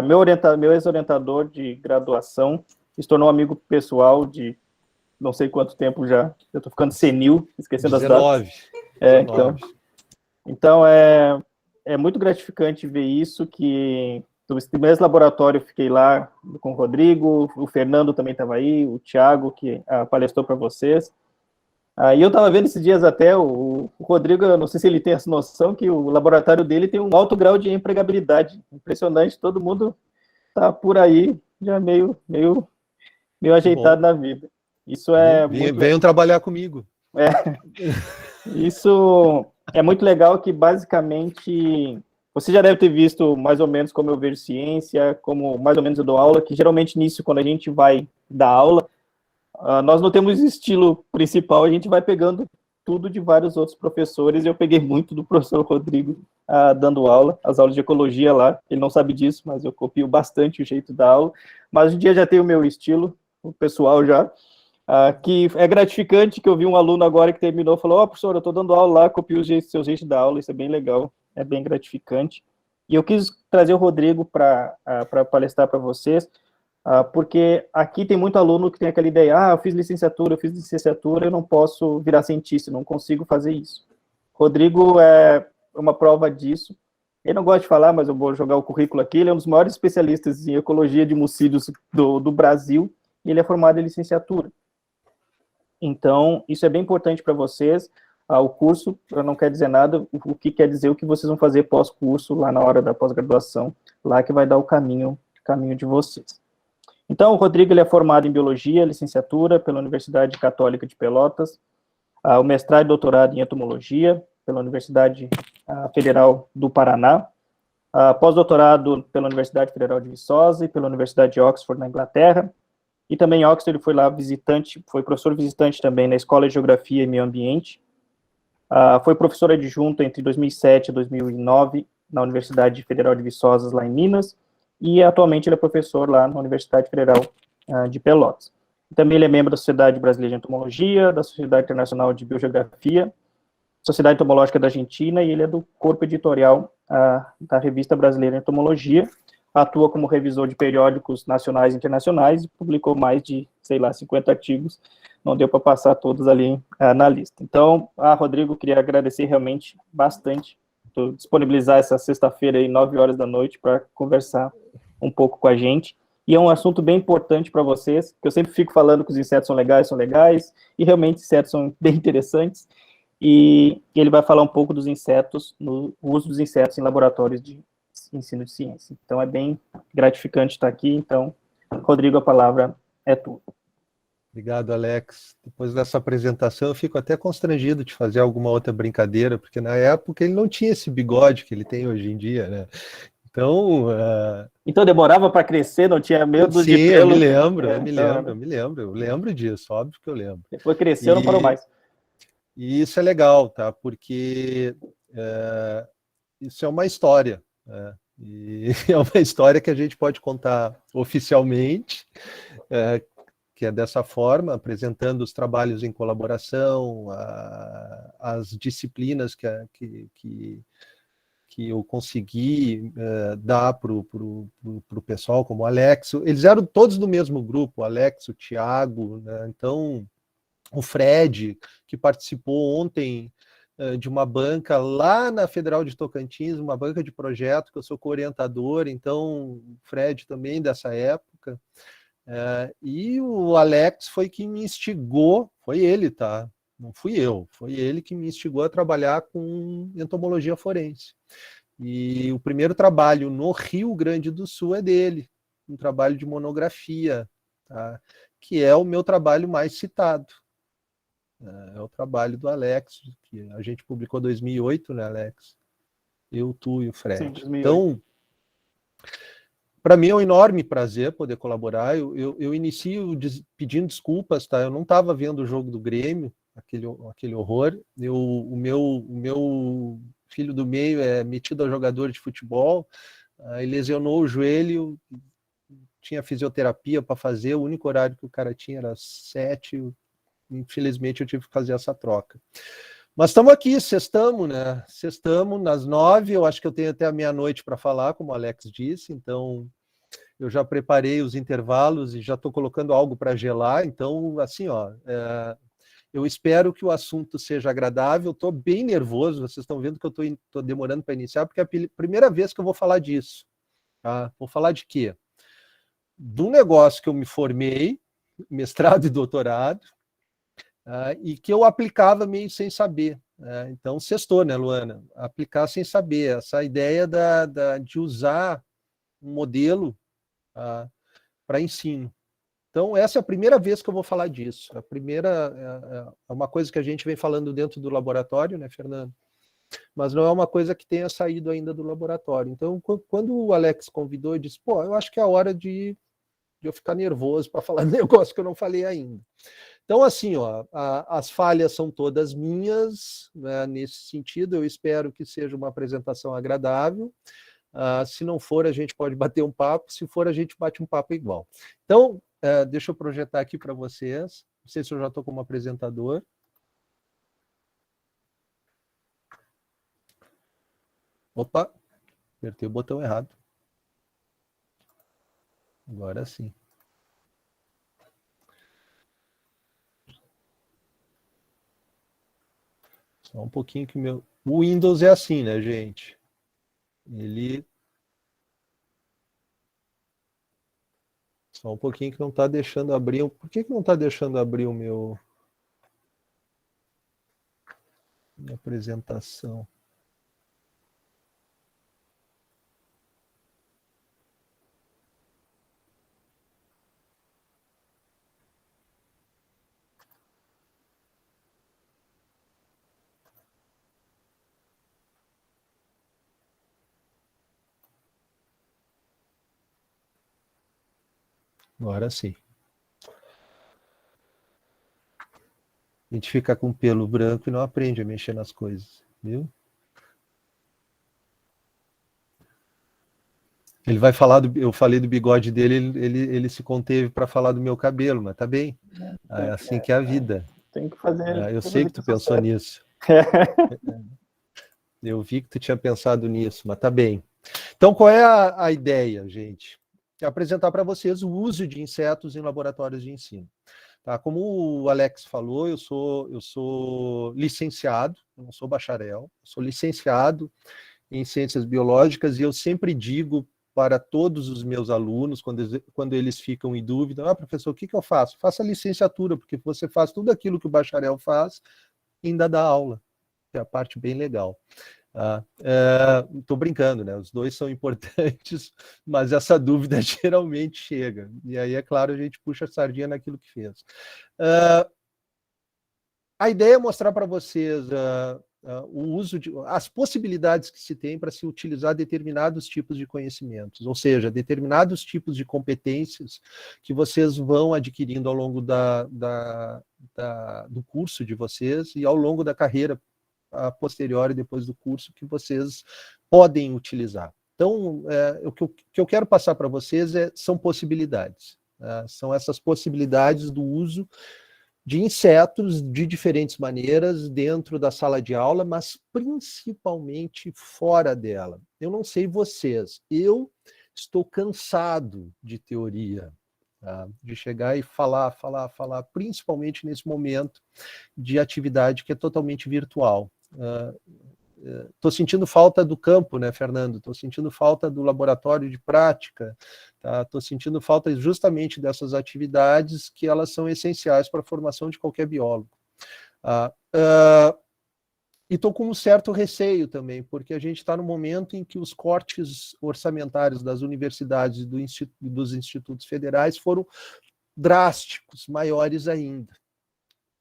meu ex-orientador de graduação se tornou amigo pessoal de não sei quanto tempo já. Eu estou ficando senil, esquecendo 19, as datas. 19. Então é muito gratificante ver isso, que no mesmo laboratório eu fiquei lá com o Rodrigo, o Fernando também estava aí, o Thiago, que palestrou para vocês. E eu estava vendo esses dias até, o Rodrigo, eu não sei se ele tem essa noção, que o laboratório dele tem um alto grau de empregabilidade. Impressionante, todo mundo está por aí, já meio ajeitado na vida. Isso é muito Venham trabalhar comigo. Isso é muito legal, que basicamente você já deve ter visto mais ou menos como eu vejo ciência, como mais ou menos eu dou aula, que geralmente nisso, quando a gente vai dar aula, nós não temos estilo principal, a gente vai pegando tudo de vários outros professores, e eu peguei muito do professor Rodrigo dando aula, as aulas de ecologia lá, ele não sabe disso, mas eu copio bastante o jeito da aula, mas hoje em dia já tenho o meu estilo, o pessoal já, que é gratificante, que eu vi um aluno agora que terminou, falou, professor, eu estou dando aula lá, copio o seu jeito da aula, isso é bem legal, é bem gratificante. E eu quis trazer o Rodrigo para palestrar para vocês, porque aqui tem muito aluno que tem aquela ideia, eu fiz licenciatura, eu não posso virar cientista, não consigo fazer isso. Rodrigo é uma prova disso. Ele não gosta de falar, mas eu vou jogar o currículo aqui, ele é um dos maiores especialistas em ecologia de mucílios do Brasil, e ele é formado em licenciatura. Então, isso é bem importante para vocês. O curso não quer dizer nada, o que quer dizer o que vocês vão fazer pós-curso, lá na hora da pós-graduação, lá que vai dar o caminho de vocês. Então, o Rodrigo ele é formado em Biologia, licenciatura pela Universidade Católica de Pelotas, o mestrado e doutorado em Entomologia pela Universidade Federal do Paraná, pós-doutorado pela Universidade Federal de Viçosa e pela Universidade de Oxford, na Inglaterra, e também em Oxford ele foi lá visitante, foi professor visitante também na Escola de Geografia e Meio Ambiente, foi professor adjunto entre 2007 e 2009 na Universidade Federal de Viçosa, lá em Minas, e atualmente ele é professor lá na Universidade Federal de Pelotas. Também ele é membro da Sociedade Brasileira de Entomologia, da Sociedade Internacional de Biogeografia, Sociedade Entomológica da Argentina, e ele é do corpo editorial da Revista Brasileira de Entomologia, atua como revisor de periódicos nacionais e internacionais, e publicou mais de, 50 artigos, não deu para passar todos ali na lista. Então, Rodrigo, queria agradecer realmente bastante por disponibilizar essa sexta-feira aí, 9 horas da noite, para conversar um pouco com a gente. E é um assunto bem importante para vocês, que eu sempre fico falando que os insetos são legais, e realmente os insetos são bem interessantes, e ele vai falar um pouco dos insetos, no uso dos insetos em laboratórios de ensino de ciência. Então, é bem gratificante estar aqui. Então, Rodrigo, a palavra é tua. Obrigado, Alex. Depois dessa apresentação, eu fico até constrangido de fazer alguma outra brincadeira, porque na época ele não tinha esse bigode que ele tem hoje em dia, né? Então... Então demorava para crescer, não tinha medo de pelo? Sim, eu me lembro disso, óbvio que eu lembro. Depois cresceu, não parou mais. E isso é legal, tá? Porque isso é uma história, né? E é uma história que a gente pode contar oficialmente, que é dessa forma, apresentando os trabalhos em colaboração, as disciplinas que eu consegui dar para o pessoal, como o Alex. Eles eram todos do mesmo grupo, o Alex, o Thiago, né? Então, o Fred, que participou ontem de uma banca lá na Federal de Tocantins, uma banca de projeto, que eu sou co-orientador, então, o Fred também dessa época. E o Alex foi quem me instigou, foi ele, tá? Não fui eu, foi ele que me instigou a trabalhar com entomologia forense. E o primeiro trabalho no Rio Grande do Sul é dele, um trabalho de monografia, tá? Que é o meu trabalho mais citado. É o trabalho do Alex, que a gente publicou em 2008, né, Alex? Eu, tu e o Fred. Sim, 2008. Então, para mim é um enorme prazer poder colaborar. Eu inicio pedindo desculpas, tá? Eu não estava vendo o jogo do Grêmio, aquele horror. O meu filho do meio é metido a jogador de futebol, ele lesionou o joelho, tinha fisioterapia para fazer, o único horário que o cara tinha era 7, infelizmente eu tive que fazer essa troca. Mas estamos aqui, sextamos, né? Sextamos nas 9, eu acho que eu tenho até a meia-noite para falar, como o Alex disse, então eu já preparei os intervalos e já estou colocando algo para gelar, então, assim, ó, eu espero que o assunto seja agradável, estou bem nervoso, vocês estão vendo que eu estou demorando para iniciar, porque é a primeira vez que eu vou falar disso, tá? Vou falar de quê? De um negócio que eu me formei, mestrado e doutorado, e que eu aplicava meio sem saber. Então, sextou, né, Luana? Aplicar sem saber. Essa ideia de usar um modelo para ensino. Então, essa é a primeira vez que eu vou falar disso. A primeira é uma coisa que a gente vem falando dentro do laboratório, né, Fernando? Mas não é uma coisa que tenha saído ainda do laboratório. Então, quando o Alex convidou, eu disse, pô, eu acho que é a hora de eu ficar nervoso para falar negócio que eu não falei ainda. Então, assim, ó, as falhas são todas minhas, né, nesse sentido. Eu espero que seja uma apresentação agradável. Se não for, a gente pode bater um papo. Se for, a gente bate um papo igual. Então, deixa eu projetar aqui para vocês. Não sei se eu já estou como apresentador. Opa, apertei o botão errado. Agora sim. Só um pouquinho que o Windows é assim, né, gente? Ele... Só um pouquinho que não está deixando abrir. Por que não está deixando abrir o minha apresentação? Agora sim. A gente fica com pelo branco e não aprende a mexer nas coisas, viu? Ele vai falar eu falei do bigode dele, ele se conteve para falar do meu cabelo, mas tá bem. É assim que é a vida. Tem que fazer. Eu sei que tu pensou nisso. Eu vi que tu tinha pensado nisso, mas tá bem. Então, qual é a ideia, gente? É apresentar para vocês o uso de insetos em laboratórios de ensino. Tá? Como o Alex falou, eu sou licenciado, eu não sou bacharel, eu sou licenciado em ciências biológicas e eu sempre digo para todos os meus alunos, quando eles ficam em dúvida, professor, o que eu faço? Faça licenciatura, porque você faz tudo aquilo que o bacharel faz e ainda dá aula, que é a parte bem legal. Estou brincando, né? Os dois são importantes, mas essa dúvida geralmente chega. E aí, é claro, a gente puxa a sardinha naquilo que fez. A ideia é mostrar para vocês o uso as possibilidades que se tem para se utilizar determinados tipos de conhecimentos, ou seja, determinados tipos de competências que vocês vão adquirindo ao longo do curso de vocês e ao longo da carreira a posteriori, depois do curso, que vocês podem utilizar. Então, o que eu quero passar para vocês são possibilidades. São essas possibilidades do uso de insetos de diferentes maneiras dentro da sala de aula, mas principalmente fora dela. Eu não sei vocês, eu estou cansado de teoria, tá? De chegar e falar, principalmente nesse momento de atividade que é totalmente virtual. Estou sentindo falta do campo, né, Fernando? Estou sentindo falta do laboratório de prática, estou sentindo falta justamente dessas atividades que elas são essenciais para a formação de qualquer biólogo. E estou com um certo receio também, porque a gente está no momento em que os cortes orçamentários das universidades e dos institutos federais foram drásticos, maiores ainda.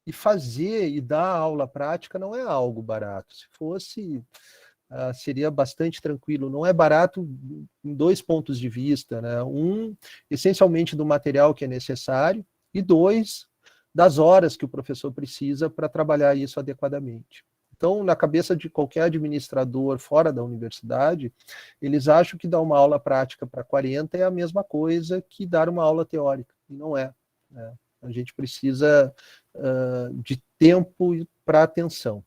E fazer e dar aula prática não é algo barato. Se fosse, seria bastante tranquilo. Não é barato em dois pontos de vista, né? Um, essencialmente do material que é necessário, e dois, das horas que o professor precisa para trabalhar isso adequadamente. Então, na cabeça de qualquer administrador fora da universidade, eles acham que dar uma aula prática para 40 é a mesma coisa que dar uma aula teórica, e não é, né? A gente precisa de tempo para atenção.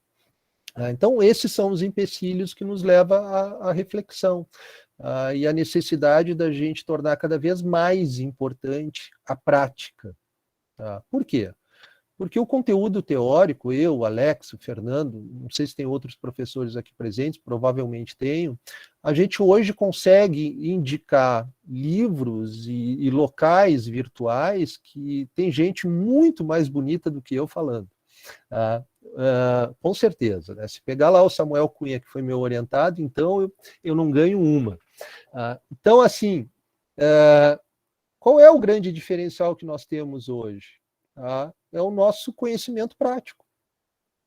Então, esses são os empecilhos que nos levam à reflexão e à necessidade da gente tornar cada vez mais importante a prática. Tá? Por quê? Porque o conteúdo teórico, eu, o Alex, o Fernando, não sei se tem outros professores aqui presentes, provavelmente tenho, a gente hoje consegue indicar livros e locais virtuais que tem gente muito mais bonita do que eu falando. Com certeza, né? Se pegar lá o Samuel Cunha, que foi meu orientado, então eu não ganho uma. Então, assim, qual é o grande diferencial que nós temos hoje? É o nosso conhecimento prático.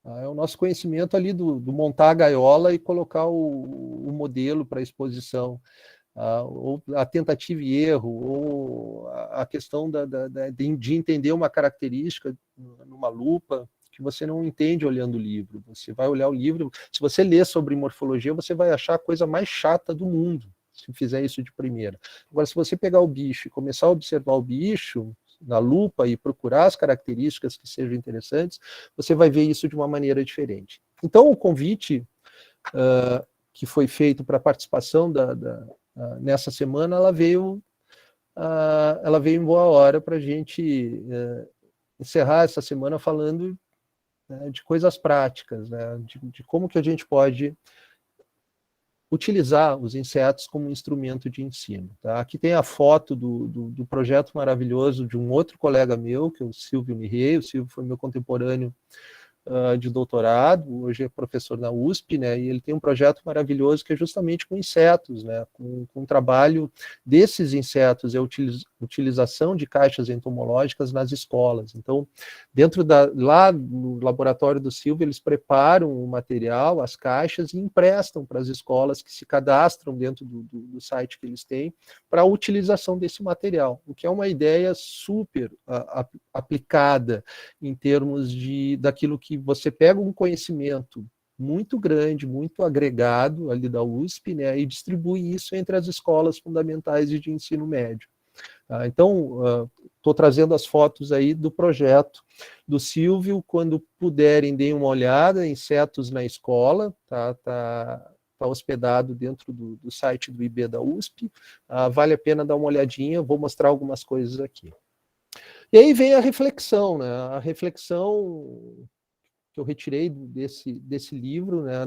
É o nosso conhecimento ali do montar a gaiola e colocar o modelo para exposição. Ou a tentativa e erro, ou a questão de entender uma característica numa lupa, que você não entende olhando o livro. Você vai olhar o livro, se você ler sobre morfologia, você vai achar a coisa mais chata do mundo, se fizer isso de primeira. Agora, se você pegar o bicho e começar a observar o bicho na lupa e procurar as características que sejam interessantes, você vai ver isso de uma maneira diferente. Então, o convite que foi feito para a participação nessa semana, ela veio em boa hora para a gente encerrar essa semana falando de coisas práticas, né, de como que a gente pode utilizar os insetos como instrumento de ensino. Tá? Aqui tem a foto do projeto maravilhoso de um outro colega meu, que é o Silvio Mirrey. O Silvio foi meu contemporâneo de doutorado, hoje é professor na USP, né, e ele tem um projeto maravilhoso que é justamente com insetos, né, com um trabalho desses insetos, é a utilização de caixas entomológicas nas escolas. Então, lá no laboratório do Silvio, eles preparam o material, as caixas, e emprestam para as escolas que se cadastram dentro do site que eles têm para a utilização desse material, o que é uma ideia super aplicada em termos daquilo que você pega um conhecimento muito grande, muito agregado ali da USP, né, e distribui isso entre as escolas fundamentais e de ensino médio. Então, estou trazendo as fotos aí do projeto do Silvio. Quando puderem, deem uma olhada, Insetos na Escola, tá hospedado dentro do site do IB da USP, vale a pena dar uma olhadinha, vou mostrar algumas coisas aqui. E aí vem a reflexão, né? A reflexão que eu retirei desse livro, né,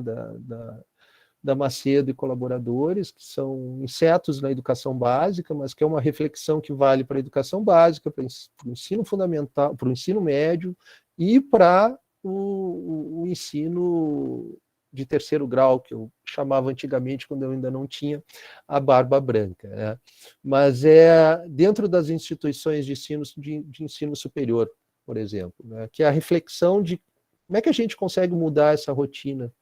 da Macedo e colaboradores, que são Insetos na Educação Básica, mas que é uma reflexão que vale para a educação básica, para o ensino fundamental, para o ensino médio e para o ensino de terceiro grau, que eu chamava antigamente, quando eu ainda não tinha a barba branca. Né? Mas é dentro das instituições de ensino superior, por exemplo, né? Que é a reflexão de como é que a gente consegue mudar essa rotina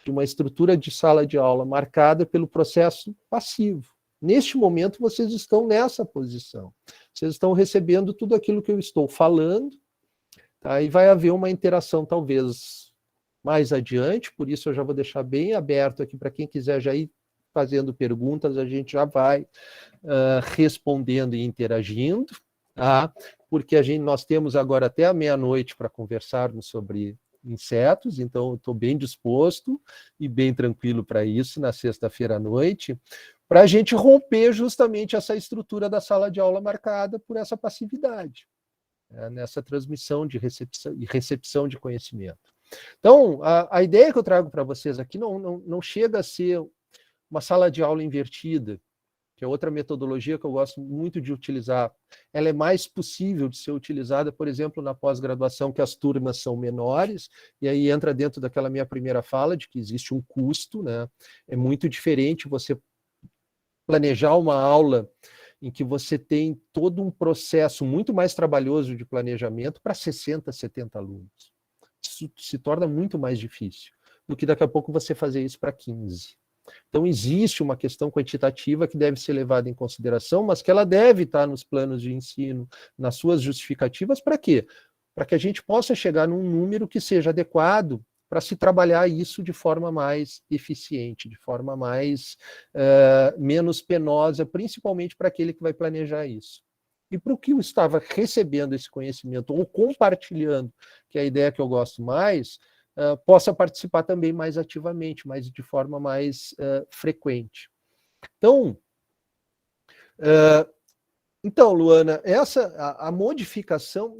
de uma estrutura de sala de aula marcada pelo processo passivo. Neste momento, vocês estão nessa posição. Vocês estão recebendo tudo aquilo que eu estou falando, tá? E vai haver uma interação, talvez, mais adiante, por isso eu já vou deixar bem aberto aqui para quem quiser já ir fazendo perguntas, a gente já vai respondendo e interagindo, tá? Porque nós temos agora até a meia-noite para conversarmos sobre insetos, então eu estou bem disposto e bem tranquilo para isso na sexta-feira à noite, para a gente romper justamente essa estrutura da sala de aula marcada por essa passividade, nessa transmissão de recepção de conhecimento. Então, a ideia que eu trago para vocês aqui não chega a ser uma sala de aula invertida, que é outra metodologia que eu gosto muito de utilizar. Ela é mais possível de ser utilizada, por exemplo, na pós-graduação, que as turmas são menores, e aí entra dentro daquela minha primeira fala, de que existe um custo, né? É muito diferente você planejar uma aula em que você tem todo um processo muito mais trabalhoso de planejamento para 60, 70 alunos. Isso se torna muito mais difícil do que daqui a pouco você fazer isso para 15. Então, existe uma questão quantitativa que deve ser levada em consideração, mas que ela deve estar nos planos de ensino, nas suas justificativas, para quê? Para que a gente possa chegar num número que seja adequado para se trabalhar isso de forma mais eficiente, de forma menos penosa, principalmente para aquele que vai planejar isso. E para o que eu estava recebendo esse conhecimento, ou compartilhando, que é a ideia que eu gosto mais, possa participar também mais ativamente, mas de forma mais frequente. Então, Luana, a modificação,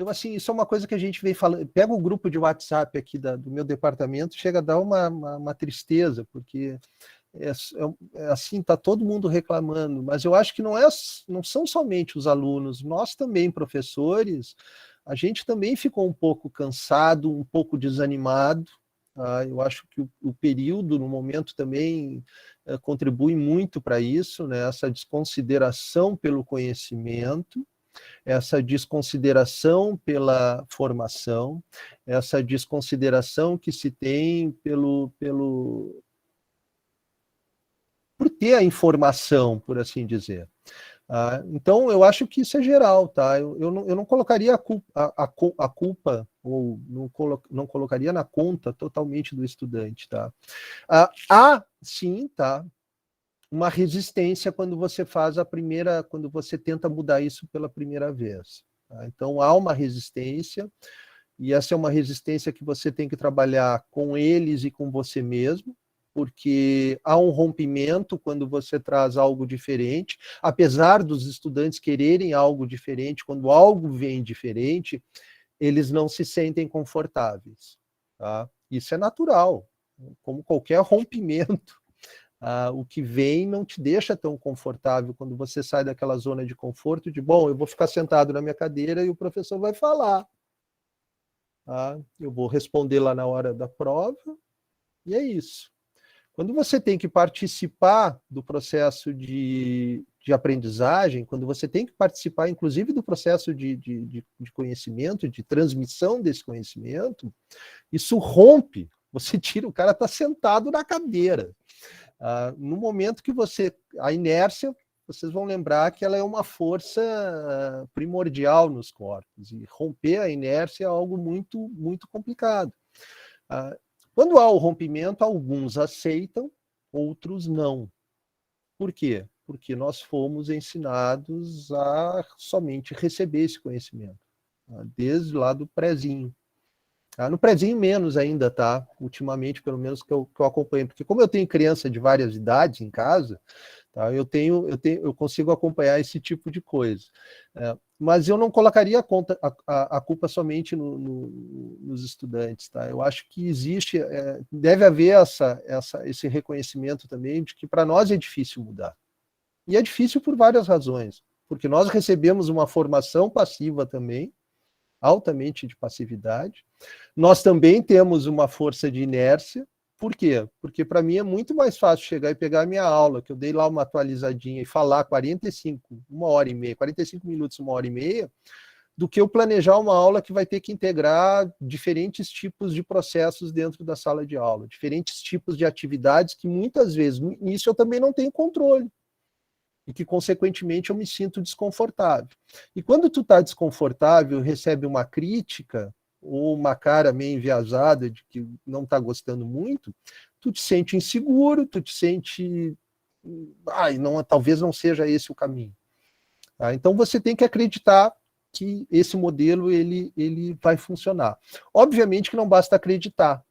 assim, isso é uma coisa que a gente vem falando. Pega o grupo de WhatsApp aqui do meu departamento, chega a dar uma tristeza, porque assim, está todo mundo reclamando, mas eu acho que não são somente os alunos, nós também, professores, a gente também ficou um pouco cansado, um pouco desanimado. Tá? Eu acho que o período, no momento, também contribui muito para isso, né? Essa desconsideração pelo conhecimento, essa desconsideração pela formação, essa desconsideração que se tem por ter a informação, por assim dizer. Então, eu acho que isso é geral, tá? Eu não colocaria a culpa, ou não colocaria na conta totalmente do estudante, tá? Há, sim, tá? Uma resistência quando você quando você tenta mudar isso pela primeira vez. Tá? Então, há uma resistência, e essa é uma resistência que você tem que trabalhar com eles e com você mesmo, porque há um rompimento quando você traz algo diferente, apesar dos estudantes quererem algo diferente, quando algo vem diferente, eles não se sentem confortáveis. Tá? Isso é natural, como qualquer rompimento. O que vem não te deixa tão confortável quando você sai daquela zona de conforto de, bom, eu vou ficar sentado na minha cadeira e o professor vai falar. Tá? Eu vou responder lá na hora da prova, e é isso. Quando você tem que participar do processo de aprendizagem, quando você tem que participar, inclusive, do processo de conhecimento, de transmissão desse conhecimento, isso rompe. Você tira, o cara está sentado na cadeira. No momento que a inércia, vocês vão lembrar que ela é uma força primordial nos corpos, e romper a inércia é algo muito, muito complicado. Quando há o rompimento, alguns aceitam, outros não. Por quê? Porque nós fomos ensinados a somente receber esse conhecimento, desde lá do prézinho. No prézinho menos ainda, tá? Ultimamente, pelo menos que eu acompanho, porque como eu tenho criança de várias idades em casa, tá? Eu consigo acompanhar esse tipo de coisa. Mas eu não colocaria a culpa somente nos estudantes, tá? Eu acho que deve haver esse reconhecimento também de que para nós é difícil mudar. E é difícil por várias razões, porque nós recebemos uma formação passiva também, altamente de passividade. Nós também temos uma força de inércia. Por quê? Porque para mim é muito mais fácil chegar e pegar a minha aula, que eu dei lá uma atualizadinha e falar 45 minutos, 1h30, do que eu planejar uma aula que vai ter que integrar diferentes tipos de processos dentro da sala de aula, diferentes tipos de atividades que muitas vezes, nisso eu também não tenho controle. E que, consequentemente, eu me sinto desconfortável. E quando tu está desconfortável, recebe uma crítica ou uma cara meio enviesada de que não está gostando muito, tu te sente inseguro, tu te sente... talvez não seja esse o caminho. Tá? Então, você tem que acreditar que esse modelo ele vai funcionar. Obviamente que não basta acreditar.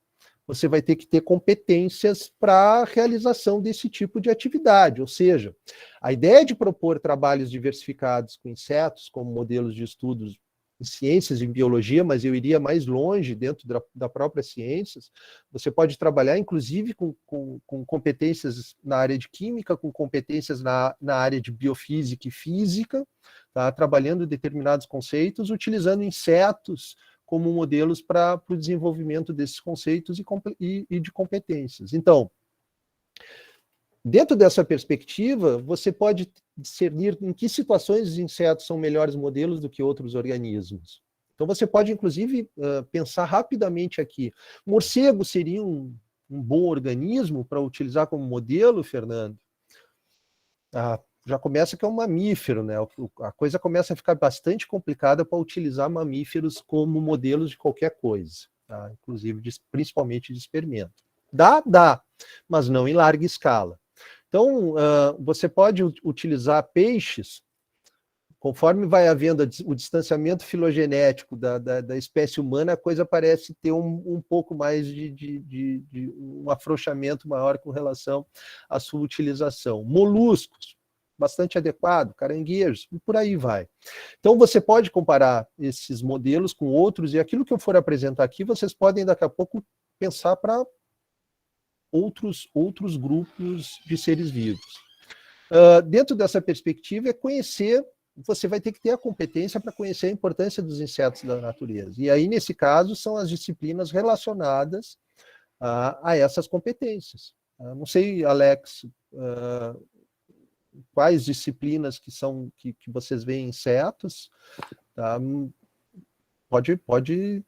Você vai ter que ter competências para a realização desse tipo de atividade. Ou seja, a ideia de propor trabalhos diversificados com insetos como modelos de estudos em ciências, em biologia, mas eu iria mais longe dentro da própria ciências. Você pode trabalhar, inclusive, com competências na área de química, com competências na área de biofísica e física, tá? Trabalhando determinados conceitos, utilizando insetos como modelos para o desenvolvimento desses conceitos e de competências. Então, dentro dessa perspectiva, você pode discernir em que situações os insetos são melhores modelos do que outros organismos. Então, você pode, inclusive, pensar rapidamente aqui. Morcego seria um bom organismo para utilizar como modelo, Fernando? Já começa que é um mamífero, né? A coisa começa a ficar bastante complicada para utilizar mamíferos como modelos de qualquer coisa, tá? Inclusive, principalmente de experimento. Dá, mas não em larga escala. Então, você pode utilizar peixes conforme vai havendo o distanciamento filogenético da espécie humana, a coisa parece ter um pouco mais de um afrouxamento maior com relação à sua utilização. Moluscos, bastante adequado, caranguejos, e por aí vai. Então, você pode comparar esses modelos com outros, e aquilo que eu for apresentar aqui, vocês podem, daqui a pouco, pensar para outros grupos de seres vivos. Dentro dessa perspectiva, você vai ter que ter a competência para conhecer a importância dos insetos da natureza. E aí, nesse caso, são as disciplinas relacionadas a essas competências. Não sei, Alex, quais disciplinas que vocês veem insetos, tá? Pode.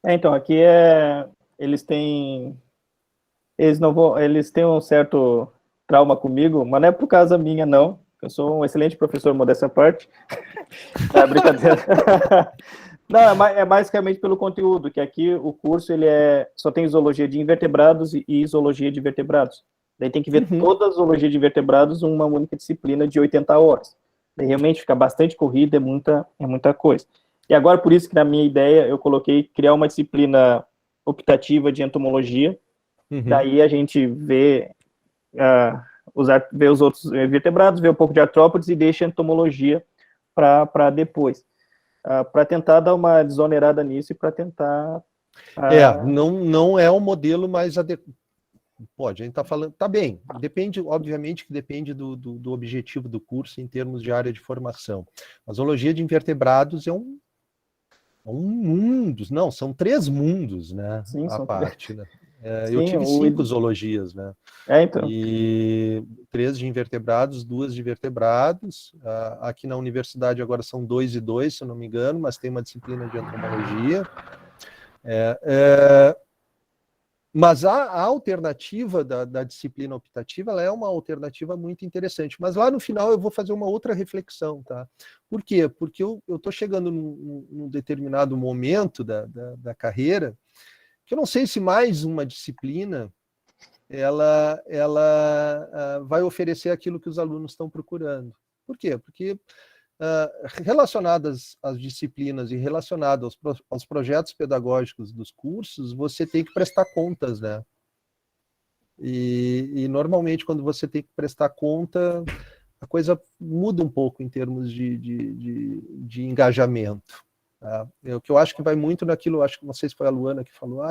Então, aqui eles têm um certo trauma comigo, mas não é por causa minha, não. Eu sou um excelente professor, modéstia à parte. É brincadeira. Não, é basicamente pelo conteúdo, que aqui o curso só tem zoologia de invertebrados e zoologia de vertebrados. Daí tem que ver toda a zoologia de vertebrados uma única disciplina de 80 horas. Daí realmente fica bastante corrida, é muita coisa. E agora, por isso que na minha ideia, eu coloquei criar uma disciplina optativa de entomologia. Daí a gente vê os outros vertebrados, vê um pouco de artrópodes e deixa a entomologia para depois. Para tentar dar uma desonerada nisso e para tentar... não é um modelo mais adequado. Pode, a gente está falando... Tá bem, obviamente que depende do objetivo do curso em termos de área de formação. A zoologia de invertebrados é um mundo, não, são 3 mundos, né? Sim, a parte, 3. né? Eu tive 5 zoologias, né? Então. E 3 de invertebrados, 2 de vertebrados. Aqui na universidade agora são 2 e 2, se eu não me engano, mas tem uma disciplina de entomologia. Mas a alternativa da disciplina optativa, ela é uma alternativa muito interessante. Mas lá no final eu vou fazer uma outra reflexão, tá? Por quê? Porque eu estou chegando num determinado momento da carreira que eu não sei se mais uma disciplina ela vai oferecer aquilo que os alunos estão procurando. Por quê? Porque relacionadas às disciplinas e relacionado aos projetos pedagógicos dos cursos, você tem que prestar contas, né? E normalmente, quando você tem que prestar conta, a coisa muda um pouco em termos de engajamento. Tá? O que eu acho que vai muito naquilo, acho que não sei se foi a Luana que falou,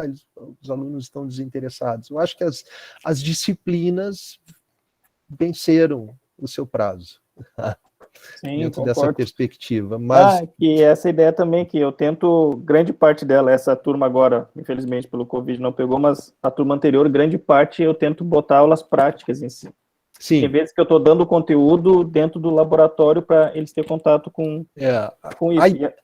os alunos estão desinteressados. Eu acho que as disciplinas venceram o seu prazo. Sim, dentro concordo. Dessa perspectiva. Mas... que essa ideia também, que eu tento, grande parte dela, essa turma agora, infelizmente pelo Covid não pegou, mas a turma anterior, grande parte eu tento botar aulas práticas em si. Sim. Tem vezes que eu estou dando conteúdo dentro do laboratório para eles terem contato com isso.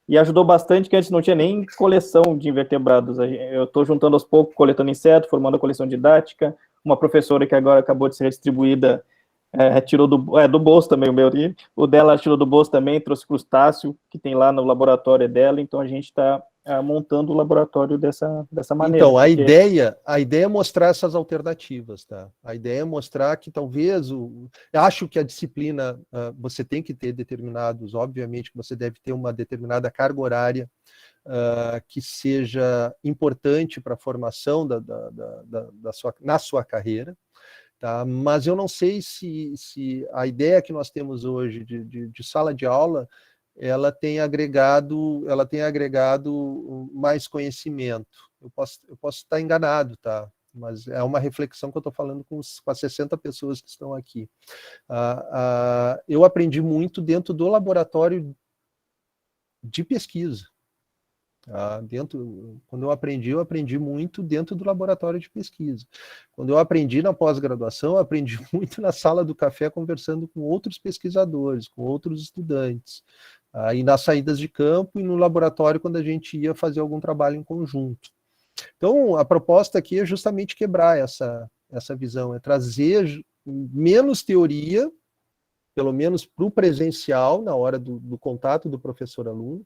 E ajudou bastante, que antes não tinha nem coleção de invertebrados. Eu estou juntando aos poucos, coletando inseto, formando a coleção didática. Uma professora que agora acabou de ser distribuída, tirou do bolso também o meu. O dela tirou do bolso também, trouxe crustáceo, que tem lá no laboratório dela. Então a gente está montando o laboratório dessa maneira. Então, a ideia é mostrar essas alternativas, tá? A ideia é mostrar que talvez, acho que a disciplina, você tem que ter obviamente que você deve ter uma determinada carga horária que seja importante para a formação na sua carreira, tá? Mas eu não sei se a ideia que nós temos hoje de sala de aula ela tem agregado mais conhecimento. Eu posso estar enganado, tá? Mas é uma reflexão que eu estou falando com as 60 pessoas que estão aqui. Eu aprendi muito dentro do laboratório de pesquisa. Quando eu aprendi muito dentro do laboratório de pesquisa. Quando eu aprendi na pós-graduação, eu aprendi muito na sala do café, conversando com outros pesquisadores, com outros estudantes. E nas saídas de campo e no laboratório, quando a gente ia fazer algum trabalho em conjunto. Então, a proposta aqui é justamente quebrar essa visão, é trazer menos teoria, pelo menos para o presencial, na hora do contato do professor-aluno,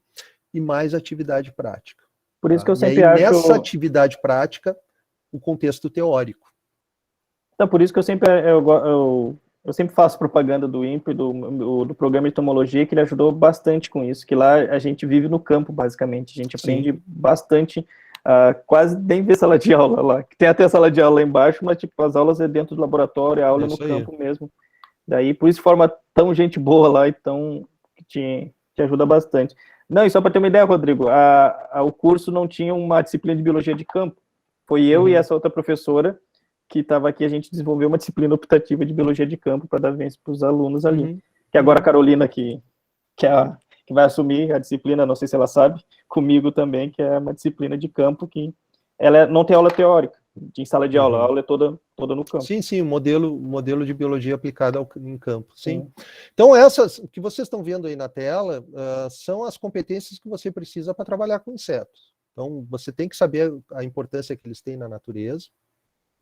e mais atividade prática. Por isso que eu sempre acho... nessa atividade prática, o contexto teórico. Então, por isso que eu sempre eu eu sempre faço propaganda do INPE, do programa de entomologia, que ele ajudou bastante com isso, que lá a gente vive no campo, basicamente, a gente aprende bastante, quase nem vê sala de aula lá, que tem até sala de aula lá embaixo, mas tipo, as aulas é dentro do laboratório, a aula é no campo mesmo, daí por isso forma tão gente boa lá, então que te ajuda bastante. Não, e só para ter uma ideia, Rodrigo, o curso não tinha uma disciplina de biologia de campo, foi eu e essa outra professora que estava aqui, a gente desenvolveu uma disciplina optativa de biologia de campo para dar vez para os alunos ali. Que agora a Carolina, que vai assumir a disciplina, não sei se ela sabe, comigo também, que é uma disciplina de campo que ela não tem aula teórica, em sala de aula, a aula é toda no campo. Sim, modelo de biologia aplicada em campo, sim. Então, essas que vocês estão vendo aí na tela são as competências que você precisa para trabalhar com insetos. Então, você tem que saber a importância que eles têm na natureza,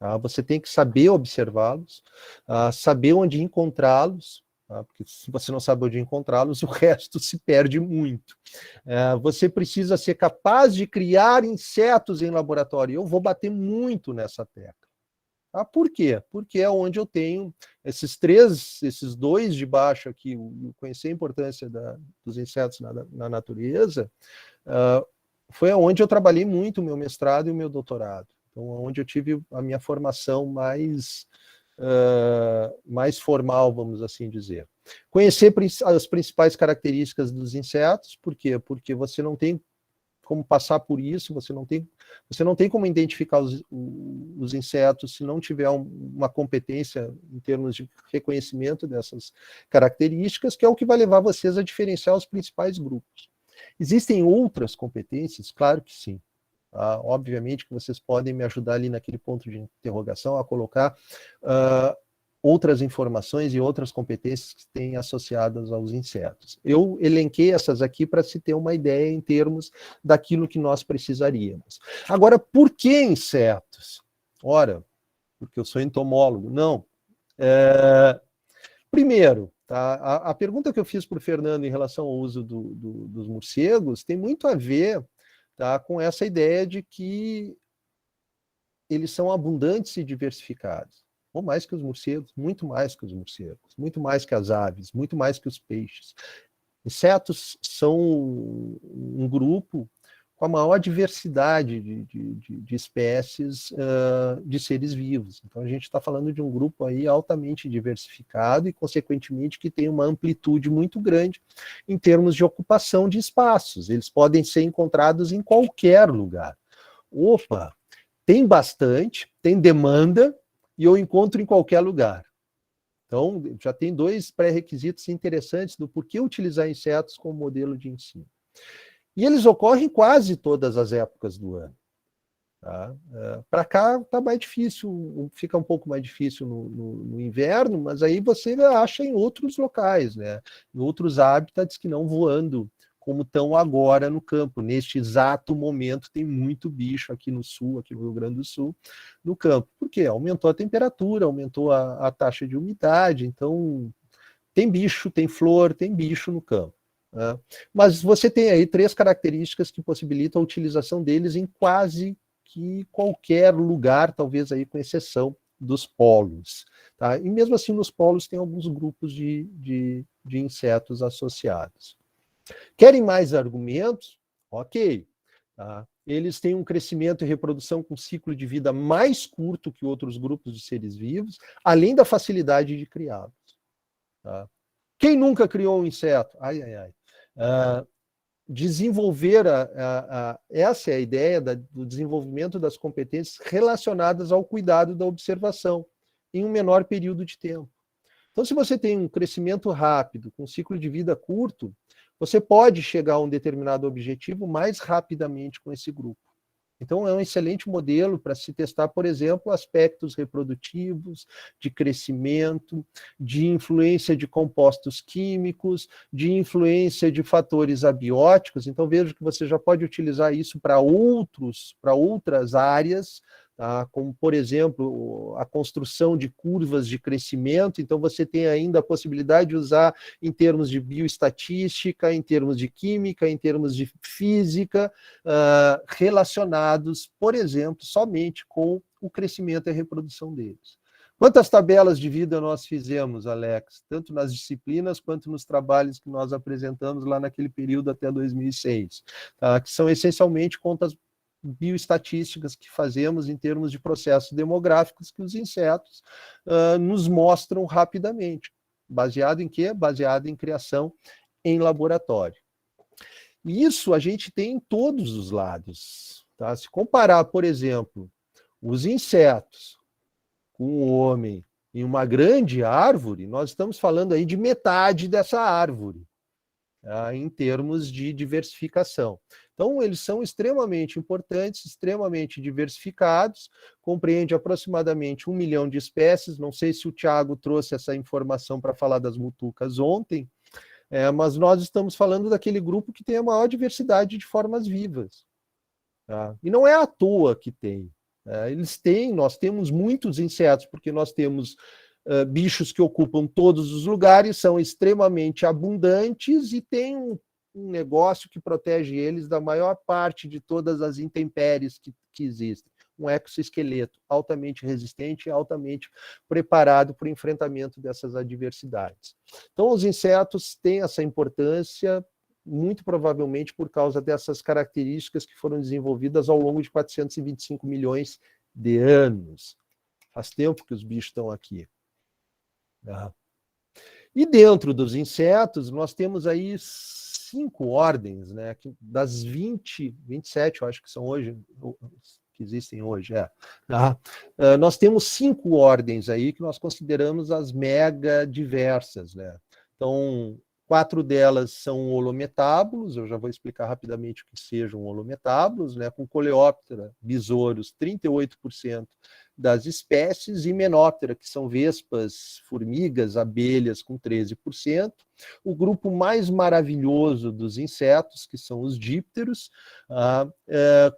tá? Você tem que saber observá-los, saber onde encontrá-los, tá? Porque se você não sabe onde encontrá-los, o resto se perde muito. Você precisa ser capaz de criar insetos em laboratório. Eu vou bater muito nessa tecla. Por quê? Porque é onde eu tenho esses dois de baixo aqui, conhecer a importância dos insetos na natureza, foi onde eu trabalhei muito o meu mestrado e o meu doutorado. Então, onde eu tive a minha formação mais formal, vamos assim dizer. Conhecer as principais características dos insetos, por quê? Porque você não tem como passar por isso, você não tem como identificar os insetos se não tiver uma competência em termos de reconhecimento dessas características, que é o que vai levar vocês a diferenciar os principais grupos. Existem outras competências? Claro que sim. Obviamente que vocês podem me ajudar ali naquele ponto de interrogação a colocar outras informações e outras competências que têm associadas aos insetos. Eu elenquei essas aqui para se ter uma ideia em termos daquilo que nós precisaríamos. Agora, por que insetos? Ora, porque eu sou entomólogo. Não. Primeiro, tá? A pergunta que eu fiz para o Fernando em relação ao uso dos morcegos tem muito a ver, tá, com essa ideia de que eles são abundantes e diversificados. Ou mais que os morcegos, muito mais que os morcegos, muito mais que as aves, muito mais que os peixes. Insetos são um grupo com a maior diversidade de espécies de seres vivos. Então, a gente está falando de um grupo aí altamente diversificado e, consequentemente, que tem uma amplitude muito grande em termos de ocupação de espaços. Eles podem ser encontrados em qualquer lugar. Opa! Tem bastante, tem demanda, e eu encontro em qualquer lugar. Então, já tem dois pré-requisitos interessantes do porquê utilizar insetos como modelo de ensino. E eles ocorrem quase todas as épocas do ano. Tá? Para cá está mais difícil, fica um pouco mais difícil no inverno, mas aí você acha em outros locais, né? Em outros hábitats que não voando como estão agora no campo. Neste exato momento tem muito bicho aqui no sul, aqui no Rio Grande do Sul, no campo. Por quê? Aumentou a temperatura, aumentou a taxa de umidade, então tem bicho, tem flor, tem bicho no campo. Né? Mas você tem aí 3 características que possibilitam a utilização deles em quase que qualquer lugar, talvez aí com exceção dos polos. Tá? E mesmo assim, nos polos tem alguns grupos de insetos associados. Querem mais argumentos? Ok. Tá? Eles têm um crescimento e reprodução com ciclo de vida mais curto que outros grupos de seres vivos, além da facilidade de criá-los. Tá? Quem nunca criou um inseto? Desenvolver essa é a ideia do desenvolvimento das competências relacionadas ao cuidado da observação em um menor período de tempo. Então, se você tem um crescimento rápido, com um ciclo de vida curto, você pode chegar a um determinado objetivo mais rapidamente com esse grupo. Então, é um excelente modelo para se testar, por exemplo, aspectos reprodutivos, de crescimento, de influência de compostos químicos, de influência de fatores abióticos. Então, veja que você já pode utilizar isso para outras áreas, tá? Como, por exemplo, a construção de curvas de crescimento. Então, você tem ainda a possibilidade de usar em termos de bioestatística, em termos de química, em termos de física, relacionados, por exemplo, somente com o crescimento e a reprodução deles. Quantas tabelas de vida nós fizemos, Alex? Tanto nas disciplinas quanto nos trabalhos que nós apresentamos lá naquele período até 2006, tá? Que são essencialmente contas bioestatísticas que fazemos em termos de processos demográficos que os insetos nos mostram rapidamente. Baseado em quê? Baseado em criação em laboratório. E isso a gente tem em todos os lados. Tá? Se comparar, por exemplo, os insetos com o homem em uma grande árvore, nós estamos falando aí de metade dessa árvore, tá? Em termos de diversificação. Então, eles são extremamente importantes, extremamente diversificados, compreende aproximadamente 1 milhão de espécies. Não sei se o Thiago trouxe essa informação para falar das mutucas ontem, mas nós estamos falando daquele grupo que tem a maior diversidade de formas vivas. Tá? E não é à toa que tem. Nós temos muitos insetos, porque nós temos bichos que ocupam todos os lugares, são extremamente abundantes e tem um negócio que protege eles da maior parte de todas as intempéries que existem. Um exoesqueleto altamente resistente e altamente preparado para o enfrentamento dessas adversidades. Então, os insetos têm essa importância, muito provavelmente por causa dessas características que foram desenvolvidas ao longo de 425 milhões de anos. Faz tempo que os bichos estão aqui. E dentro dos insetos, nós temos aí 5 ordens, né? Das 27, eu acho que são hoje, que existem hoje. Nós temos 5 ordens aí que nós consideramos as mega diversas, né? Então, 4 delas são holometábulos, eu já vou explicar rapidamente o que sejam holometábulos, né? Com Coleóptera, besouros, 38% das espécies, e Menoptera, que são vespas, formigas, abelhas, com 13%. O grupo mais maravilhoso dos insetos, que são os dípteros,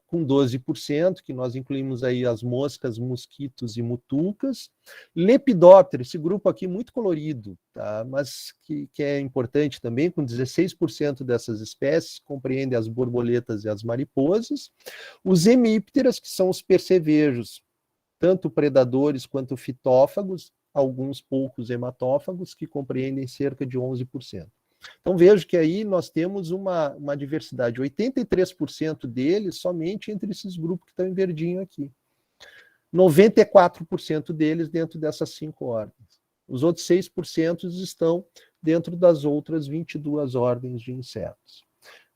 com 12%, que nós incluímos aí as moscas, mosquitos e mutucas. Lepidóptera, esse grupo aqui muito colorido, tá? Mas que é importante também, com 16% dessas espécies, compreendem as borboletas e as mariposas. Os hemípteras, que são os percevejos, tanto predadores quanto fitófagos, alguns poucos hematófagos, que compreendem cerca de 11%. Então vejo que aí nós temos uma diversidade, 83% deles somente entre esses grupos que estão em verdinho aqui. 94% deles dentro dessas 5 ordens. Os outros 6% estão dentro das outras 22 ordens de insetos.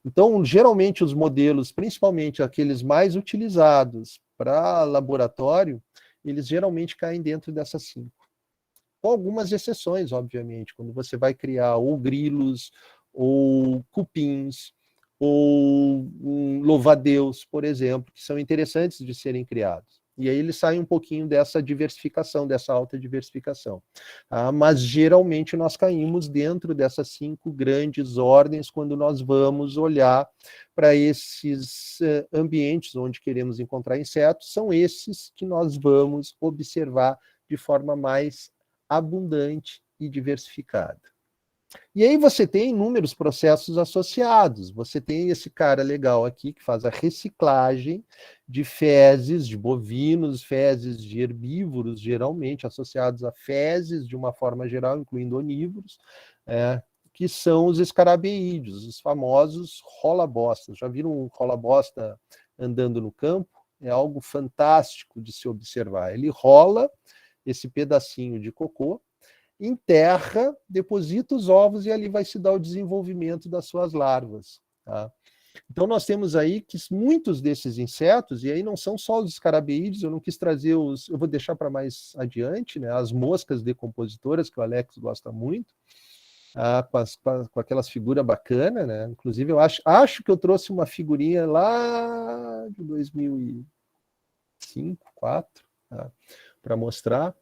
Então, geralmente os modelos, principalmente aqueles mais utilizados para laboratório, eles geralmente caem dentro dessas 5. Com algumas exceções, obviamente, quando você vai criar ou grilos, ou cupins, ou louva-a-Deus, por exemplo, que são interessantes de serem criados. E aí eles saem um pouquinho dessa diversificação, dessa alta diversificação. Mas geralmente nós caímos dentro dessas 5 grandes ordens quando nós vamos olhar para esses ambientes onde queremos encontrar insetos, são esses que nós vamos observar de forma mais abundante e diversificada. E aí você tem inúmeros processos associados. Você tem esse cara legal aqui que faz a reciclagem de fezes de bovinos, fezes de herbívoros, geralmente associados a fezes de uma forma geral, incluindo onívoros, que são os escarabeídeos, os famosos rola-bostas. Já viram um rola-bosta andando no campo? É algo fantástico de se observar. Ele rola esse pedacinho de cocô, enterra, deposita os ovos e ali vai se dar o desenvolvimento das suas larvas. Tá? Então nós temos aí que muitos desses insetos, e aí não são só os escarabeídeos, eu não quis trazer eu vou deixar para mais adiante, né, as moscas decompositoras, que o Alex gosta muito, com aquelas figuras bacanas, né? Inclusive eu acho que eu trouxe uma figurinha lá de 2005, 2004, tá? Para mostrar,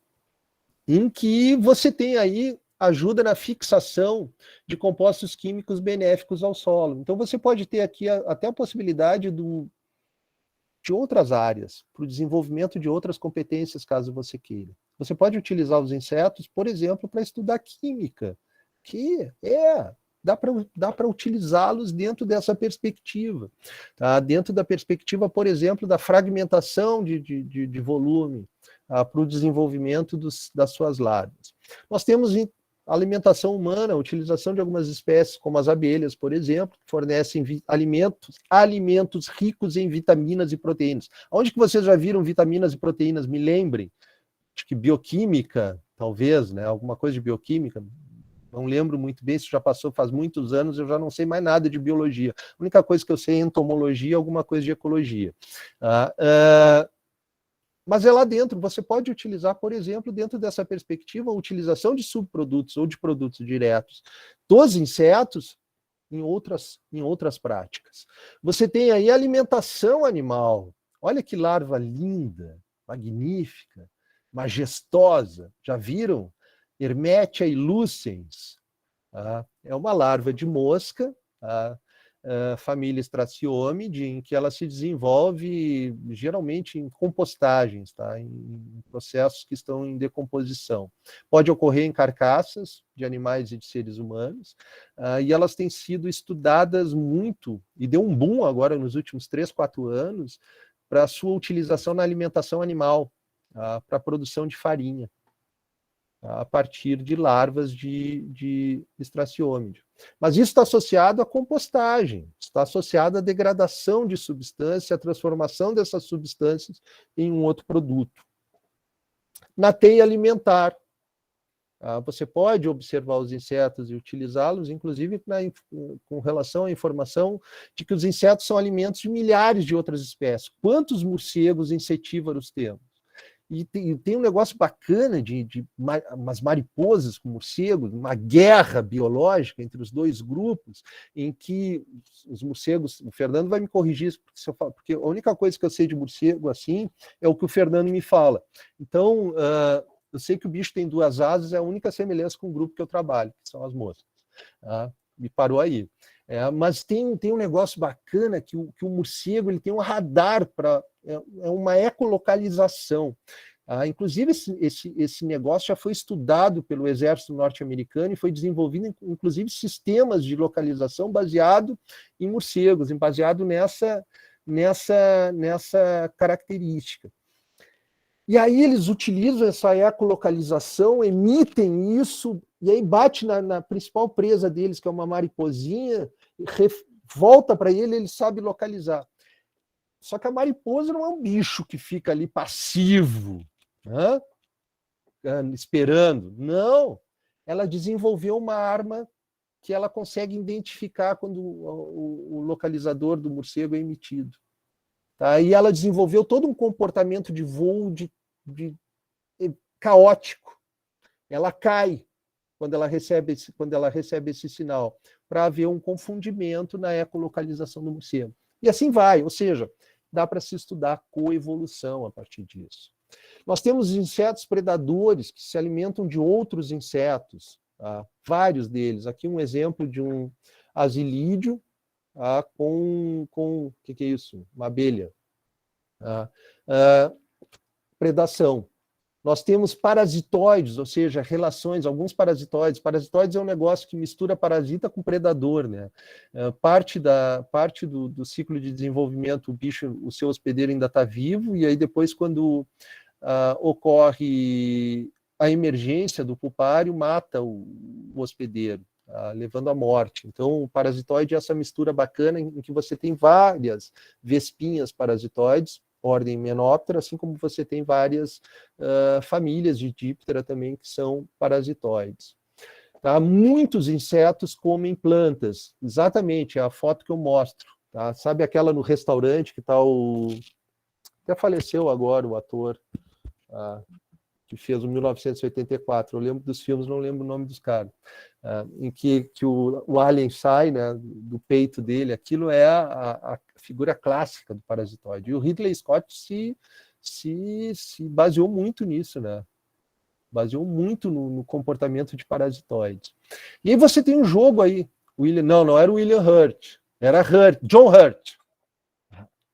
em que você tem aí ajuda na fixação de compostos químicos benéficos ao solo. Então você pode ter aqui até a possibilidade de outras áreas, para o desenvolvimento de outras competências, caso você queira. Você pode utilizar os insetos, por exemplo, para estudar química, que dá para utilizá-los dentro dessa perspectiva. Tá? Dentro da perspectiva, por exemplo, da fragmentação de volume. para o desenvolvimento das suas larvas. Nós temos alimentação humana, a utilização de algumas espécies, como as abelhas, por exemplo, que fornecem alimentos ricos em vitaminas e proteínas. Onde que vocês já viram vitaminas e proteínas? Me lembrem. Acho que bioquímica, talvez, né? Alguma coisa de bioquímica. Não lembro muito bem, isso já passou faz muitos anos, eu já não sei mais nada de biologia. A única coisa que eu sei é entomologia, alguma coisa de ecologia. Mas é lá dentro, você pode utilizar, por exemplo, dentro dessa perspectiva, a utilização de subprodutos ou de produtos diretos dos insetos em outras práticas. Você tem aí alimentação animal. Olha que larva linda, magnífica, majestosa. Já viram? Hermetia illucens. É uma larva de mosca, família Straciomyde, em que ela se desenvolve geralmente em compostagens, tá? Em processos que estão em decomposição. Pode ocorrer em carcaças de animais e de seres humanos, e elas têm sido estudadas muito, e deu um boom agora nos últimos 3, 4 anos, para a sua utilização na alimentação animal, para a produção de farinha, a partir de larvas de Straciomyde. Mas isso está associado à compostagem, está associado à degradação de substância, à transformação dessas substâncias em um outro produto. Na teia alimentar, você pode observar os insetos e utilizá-los, inclusive com relação à informação de que os insetos são alimentos de milhares de outras espécies. Quantos morcegos insetívoros temos? E tem um negócio bacana de umas mariposas com morcegos, uma guerra biológica entre os dois grupos, em que os morcegos, o Fernando vai me corrigir, porque a única coisa que eu sei de morcego assim é o que o Fernando me fala. Então, eu sei que o bicho tem 2 asas, é a única semelhança com o grupo que eu trabalho, que são as moscas. Me parou aí. Mas tem um negócio bacana que o morcego ele tem um radar para uma ecolocalização. Inclusive, esse negócio já foi estudado pelo exército norte-americano e foi desenvolvido, inclusive, sistemas de localização baseado em morcegos, baseado nessa característica. E aí eles utilizam essa ecolocalização, emitem isso, e aí bate na principal presa deles, que é uma mariposinha, volta para ele sabe localizar. Só que a mariposa não é um bicho que fica ali passivo, esperando. Não, ela desenvolveu uma arma que ela consegue identificar quando o localizador do morcego é emitido. Tá? E ela desenvolveu todo um comportamento de voo caótico. Ela cai quando ela recebe esse sinal, para haver um confundimento na ecolocalização do morcego. E assim vai, ou seja, dá para se estudar coevolução a partir disso. Nós temos insetos predadores que se alimentam de outros insetos, vários deles. Aqui um exemplo de um asilídeo com o que é isso? Uma abelha. Predação. Nós temos parasitoides, ou seja, relações, alguns parasitoides. Parasitoides é um negócio que mistura parasita com predador, né? Parte do ciclo de desenvolvimento, o seu hospedeiro ainda está vivo, e aí depois, quando ocorre a emergência do pulpário, mata o hospedeiro, levando à morte. Então, o parasitoide é essa mistura bacana em que você tem várias vespinhas parasitoides, ordem Menoptera, assim como você tem várias famílias de Diptera também que são parasitoides. Tá? Muitos insetos comem plantas, exatamente, é a foto que eu mostro. Tá? Sabe aquela no restaurante que está até faleceu agora o ator que fez o 1984, eu lembro dos filmes, não lembro o nome dos caras, em que o alien sai, né, do peito dele, aquilo é a figura clássica do parasitoide. E o Ridley Scott se baseou muito nisso, né? Baseou muito no comportamento de parasitoides. E aí você tem um jogo aí, não era o William Hurt, era John Hurt.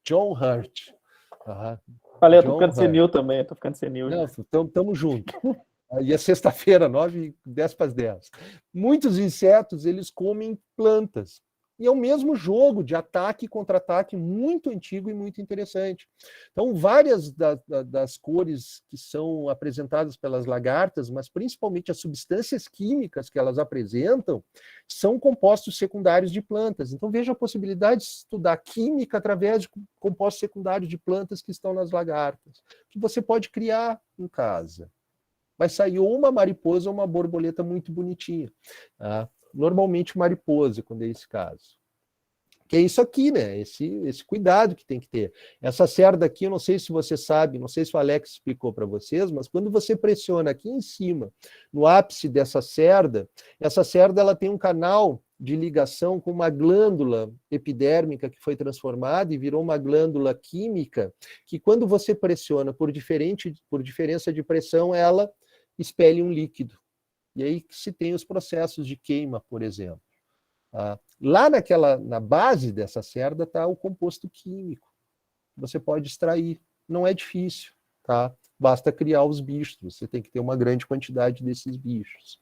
John Hurt. Falei, eu tô ficando senil também, tô ficando senil. Não, estamos juntos. E é sexta-feira, 9h10 para as 10. Muitos insetos, eles comem plantas. E é o mesmo jogo de ataque e contra-ataque muito antigo e muito interessante. Então, várias das cores que são apresentadas pelas lagartas, mas principalmente as substâncias químicas que elas apresentam, são compostos secundários de plantas. Então, veja a possibilidade de estudar química através de compostos secundários de plantas que estão nas lagartas, que você pode criar em casa. Vai sair ou uma mariposa ou uma borboleta muito bonitinha. Tá? Normalmente mariposa, quando é esse caso. Que é isso aqui, né? Esse cuidado que tem que ter. Essa cerda aqui, eu não sei se você sabe, não sei se o Alex explicou para vocês, mas quando você pressiona aqui em cima, no ápice dessa cerda, essa cerda ela tem um canal de ligação com uma glândula epidérmica que foi transformada e virou uma glândula química, que quando você pressiona por diferença de pressão, ela expele um líquido. E aí que se tem os processos de queima, por exemplo. Lá na base dessa cerda está o composto químico. Você pode extrair. Não é difícil, tá? Basta criar os bichos. Você tem que ter uma grande quantidade desses bichos.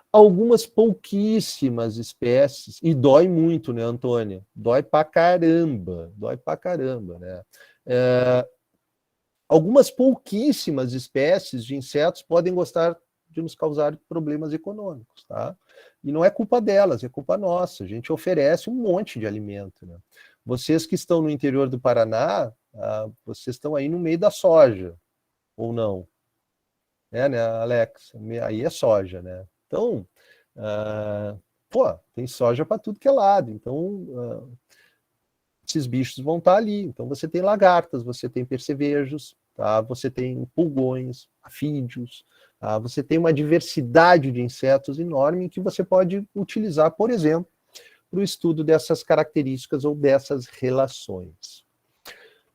Algumas pouquíssimas espécies, e dói muito, né, Antônia? Dói pra caramba, né? Algumas pouquíssimas espécies de insetos podem gostar de nos causar problemas econômicos, tá? E não é culpa delas, é culpa nossa. A gente oferece um monte de alimento, né? Vocês que estão no interior do Paraná, vocês estão aí no meio da soja, ou não? Né, Alex? Aí é soja, né? Então, tem soja para tudo que é lado. Então, esses bichos vão estar ali. Então, você tem lagartas, você tem percevejos, tá? Você tem pulgões, afídeos, tá? Você tem uma diversidade de insetos enorme que você pode utilizar, por exemplo, para o estudo dessas características ou dessas relações.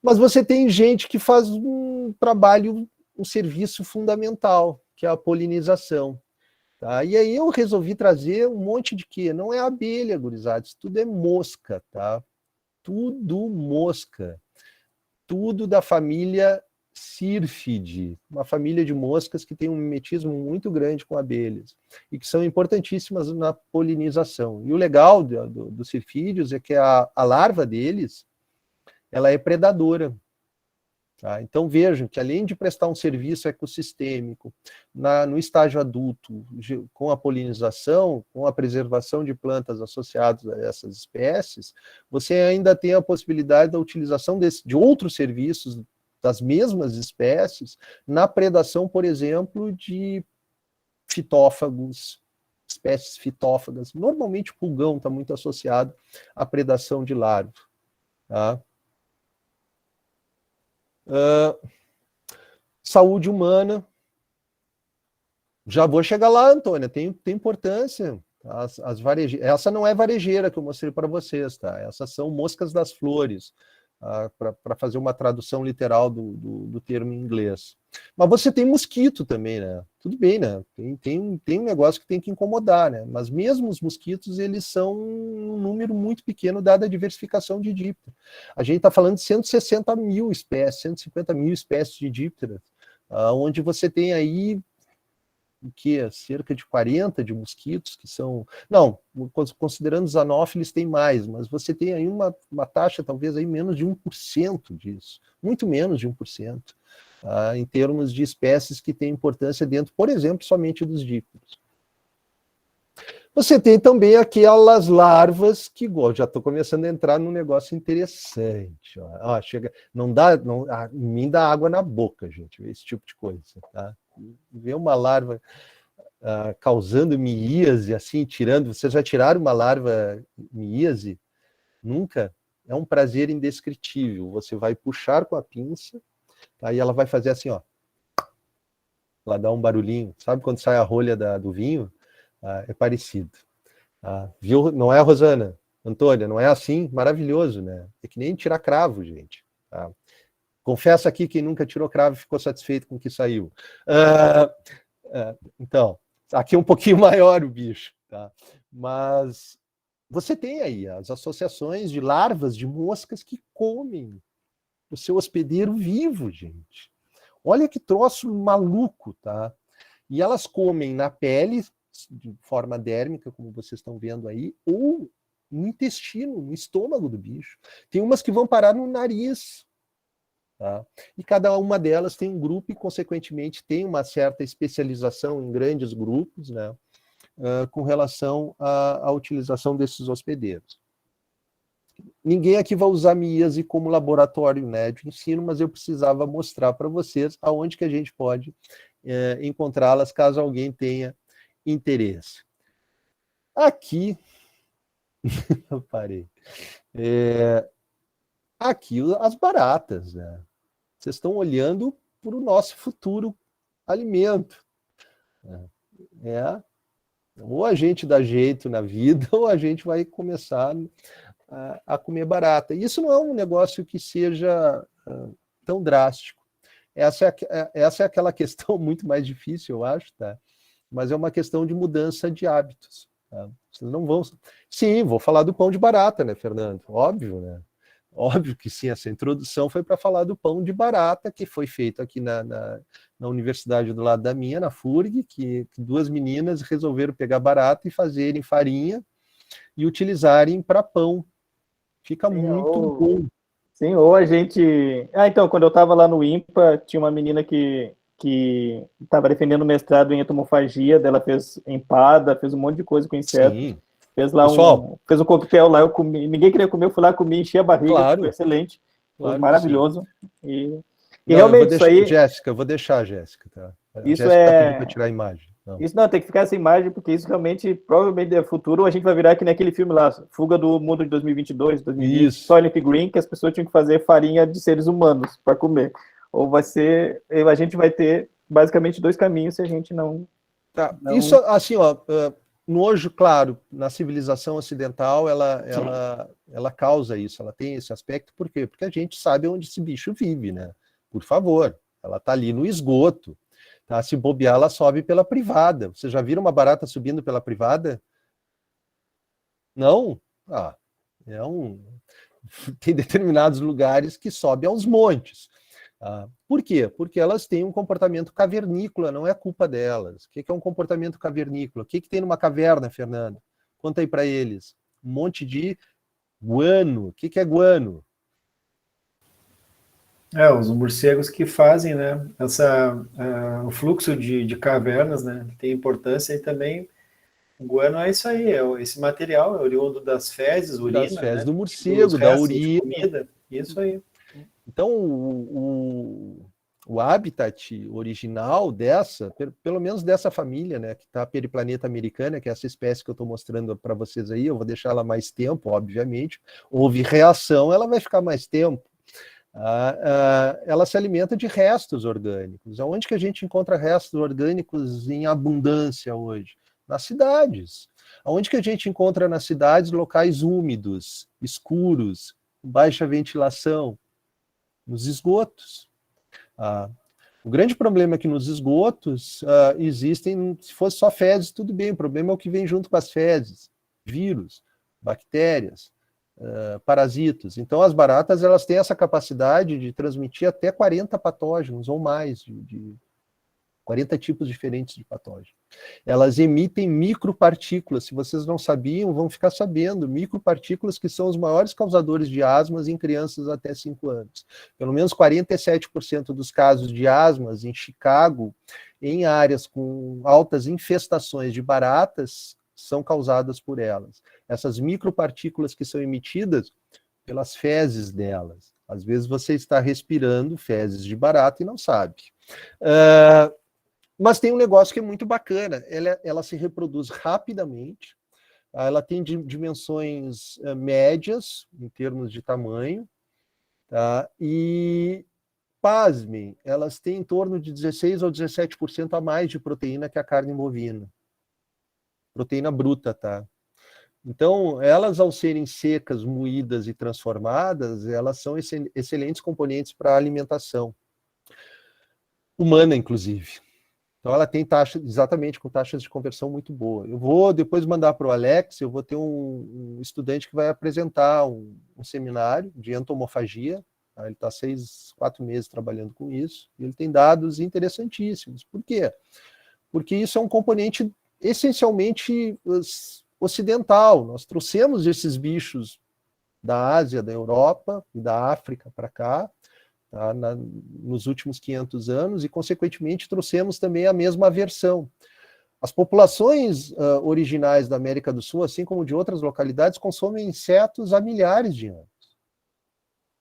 Mas você tem gente que faz um trabalho, um serviço fundamental, que é a polinização. Tá? E aí eu resolvi trazer um monte de quê? Não é abelha, gurizada, isso tudo é mosca, tá? Tudo mosca. Tudo da família Syrphidae, uma família de moscas que tem um mimetismo muito grande com abelhas e que são importantíssimas na polinização. E o legal dos sirfídeos é que a larva deles ela é predadora. Tá? Então vejam que além de prestar um serviço ecossistêmico no estágio adulto, com a polinização, com a preservação de plantas associadas a essas espécies, você ainda tem a possibilidade da utilização de outros serviços das mesmas espécies na predação, por exemplo, de fitófagos, espécies fitófagas. Normalmente o pulgão está muito associado à predação de larva. Tá? Saúde humana. Já vou chegar lá, Antônia, tem importância. Essa não é varejeira que eu mostrei para vocês, tá? Essas são moscas das flores, para fazer uma tradução literal do termo em inglês. Mas você tem mosquito também, né? Tudo bem, né? Tem um negócio que tem que incomodar, né? Mas mesmo os mosquitos, eles são um número muito pequeno, dada a diversificação de díptera. A gente está falando de 160 mil espécies, 150 mil espécies de díptera, onde você tem aí que cerca de 40 de mosquitos que são... Não, considerando os anófilos tem mais, mas você tem aí uma taxa talvez aí menos de 1% disso, muito menos de 1%, em termos de espécies que têm importância dentro, por exemplo, somente dos dípteros. Você tem também aquelas larvas que, já estou começando a entrar num negócio interessante. Chega, em mim dá água na boca, gente, esse tipo de coisa, tá? Ver uma larva causando miíase, assim, vocês já tiraram uma larva miíase? Nunca? É um prazer indescritível. Você vai puxar com a pinça, aí ela vai fazer assim, ó. Ela dá um barulhinho. Sabe quando sai a rolha do vinho? É parecido. Viu? Não é, Rosana? Antônia, não é assim? Maravilhoso, né? É que nem tirar cravo, gente. Tá? Confessa aqui, quem nunca tirou cravo ficou satisfeito com o que saiu. Então, aqui é um pouquinho maior o bicho, tá? Mas você tem aí as associações de larvas de moscas que comem o seu hospedeiro vivo, gente. Olha que troço maluco, tá? E elas comem na pele, de forma dérmica, como vocês estão vendo aí, ou no intestino, no estômago do bicho. Tem umas que vão parar no nariz. Tá? E cada uma delas tem um grupo e, consequentemente, tem uma certa especialização em grandes grupos, né, com relação à utilização desses hospedeiros. Ninguém aqui vai usar Miase como laboratório, né, de ensino, mas eu precisava mostrar para vocês aonde que a gente pode encontrá-las, caso alguém tenha interesse. Aqui, eu parei. Aqui as baratas, né? Vocês estão olhando para o nosso futuro alimento. Ou a gente dá jeito na vida, ou a gente vai começar a comer barata. Isso não é um negócio que seja tão drástico. Essa é aquela questão muito mais difícil, eu acho, tá? Mas é uma questão de mudança de hábitos. Tá? Vocês não vão... Sim, vou falar do pão de barata, né, Fernando? Óbvio, né? Óbvio que sim, essa introdução foi para falar do pão de barata, que foi feito aqui na universidade do lado da minha, na FURG, que duas meninas resolveram pegar barata e fazerem farinha e utilizarem para pão. Fica muito bom. Sim, ou a gente... então, quando eu estava lá no IMPA, tinha uma menina que estava defendendo mestrado em entomofagia, dela fez empada, fez um monte de coisa com inseto. Sim. Fez lá fez um coquetel lá, eu comi, ninguém queria comer, eu fui lá, comi, enchi a barriga, claro, foi excelente, claro, foi maravilhoso. E não, realmente isso aí... Jéssica, eu vou deixar a Jéssica, tá? Isso Jéssica tá pedindo para tirar a imagem. Isso não, tem que ficar essa imagem, porque isso realmente, provavelmente, é futuro, a gente vai virar que naquele filme lá, Fuga do Mundo de 2022, 2020, Soylent Green, que as pessoas tinham que fazer farinha de seres humanos para comer. Ou vai ser... A gente vai ter, basicamente, dois caminhos se a gente não... Tá. Isso, assim, ó... Nojo, claro, na civilização ocidental, ela causa isso, ela tem esse aspecto. Por quê? Porque a gente sabe onde esse bicho vive, né? Por favor, ela está ali no esgoto. Tá? Se bobear, ela sobe pela privada. Vocês já viram uma barata subindo pela privada? Não? Tem determinados lugares que sobe aos montes. Por quê? Porque elas têm um comportamento cavernícola, não é culpa delas. O que é um comportamento cavernícola? O que tem numa caverna, Fernando? Conta aí para eles. Um monte de guano. O que é guano? Os morcegos que fazem, né, o fluxo de cavernas, né, tem importância, e também o guano é isso aí, esse material é oriundo das fezes, urina, das fezes, né, do morcego, da urina. Comida, isso aí. Então, o habitat original pelo menos dessa família, né, que está a periplaneta americana, que é essa espécie que eu estou mostrando para vocês aí, eu vou deixar ela mais tempo, obviamente. Houve reação, ela vai ficar mais tempo. Ela se alimenta de restos orgânicos. Onde que a gente encontra restos orgânicos em abundância hoje? Nas cidades. Onde que a gente encontra nas cidades locais úmidos, escuros, com baixa ventilação? Nos esgotos. O grande problema é que nos esgotos existem, se fosse só fezes, tudo bem, o problema é o que vem junto com as fezes, vírus, bactérias, parasitos. Então as baratas elas têm essa capacidade de transmitir até 40 patógenos ou mais, de 40 tipos diferentes de patógenos. Elas emitem micropartículas, se vocês não sabiam, vão ficar sabendo, micropartículas que são os maiores causadores de asmas em crianças até 5 anos. Pelo menos 47% dos casos de asmas em Chicago, em áreas com altas infestações de baratas, são causadas por elas. Essas micropartículas que são emitidas pelas fezes delas. Às vezes você está respirando fezes de barata e não sabe. Mas tem um negócio que é muito bacana, ela se reproduz rapidamente, ela tem dimensões médias, em termos de tamanho, tá? E, pasmem, elas têm em torno de 16% ou 17% a mais de proteína que a carne bovina. Proteína bruta, tá? Então, elas, ao serem secas, moídas e transformadas, elas são excelentes componentes para a alimentação humana, inclusive. Então, ela tem exatamente com taxas de conversão muito boa. Eu vou depois mandar para o Alex, eu vou ter um estudante que vai apresentar um seminário de entomofagia. Tá? Ele está 4 meses trabalhando com isso, e ele tem dados interessantíssimos. Por quê? Porque isso é um componente essencialmente ocidental. Nós trouxemos esses bichos da Ásia, da Europa e da África para cá, tá, nos últimos 500 anos, e, consequentemente, trouxemos também a mesma aversão. As populações originais da América do Sul, assim como de outras localidades, consomem insetos há milhares de anos.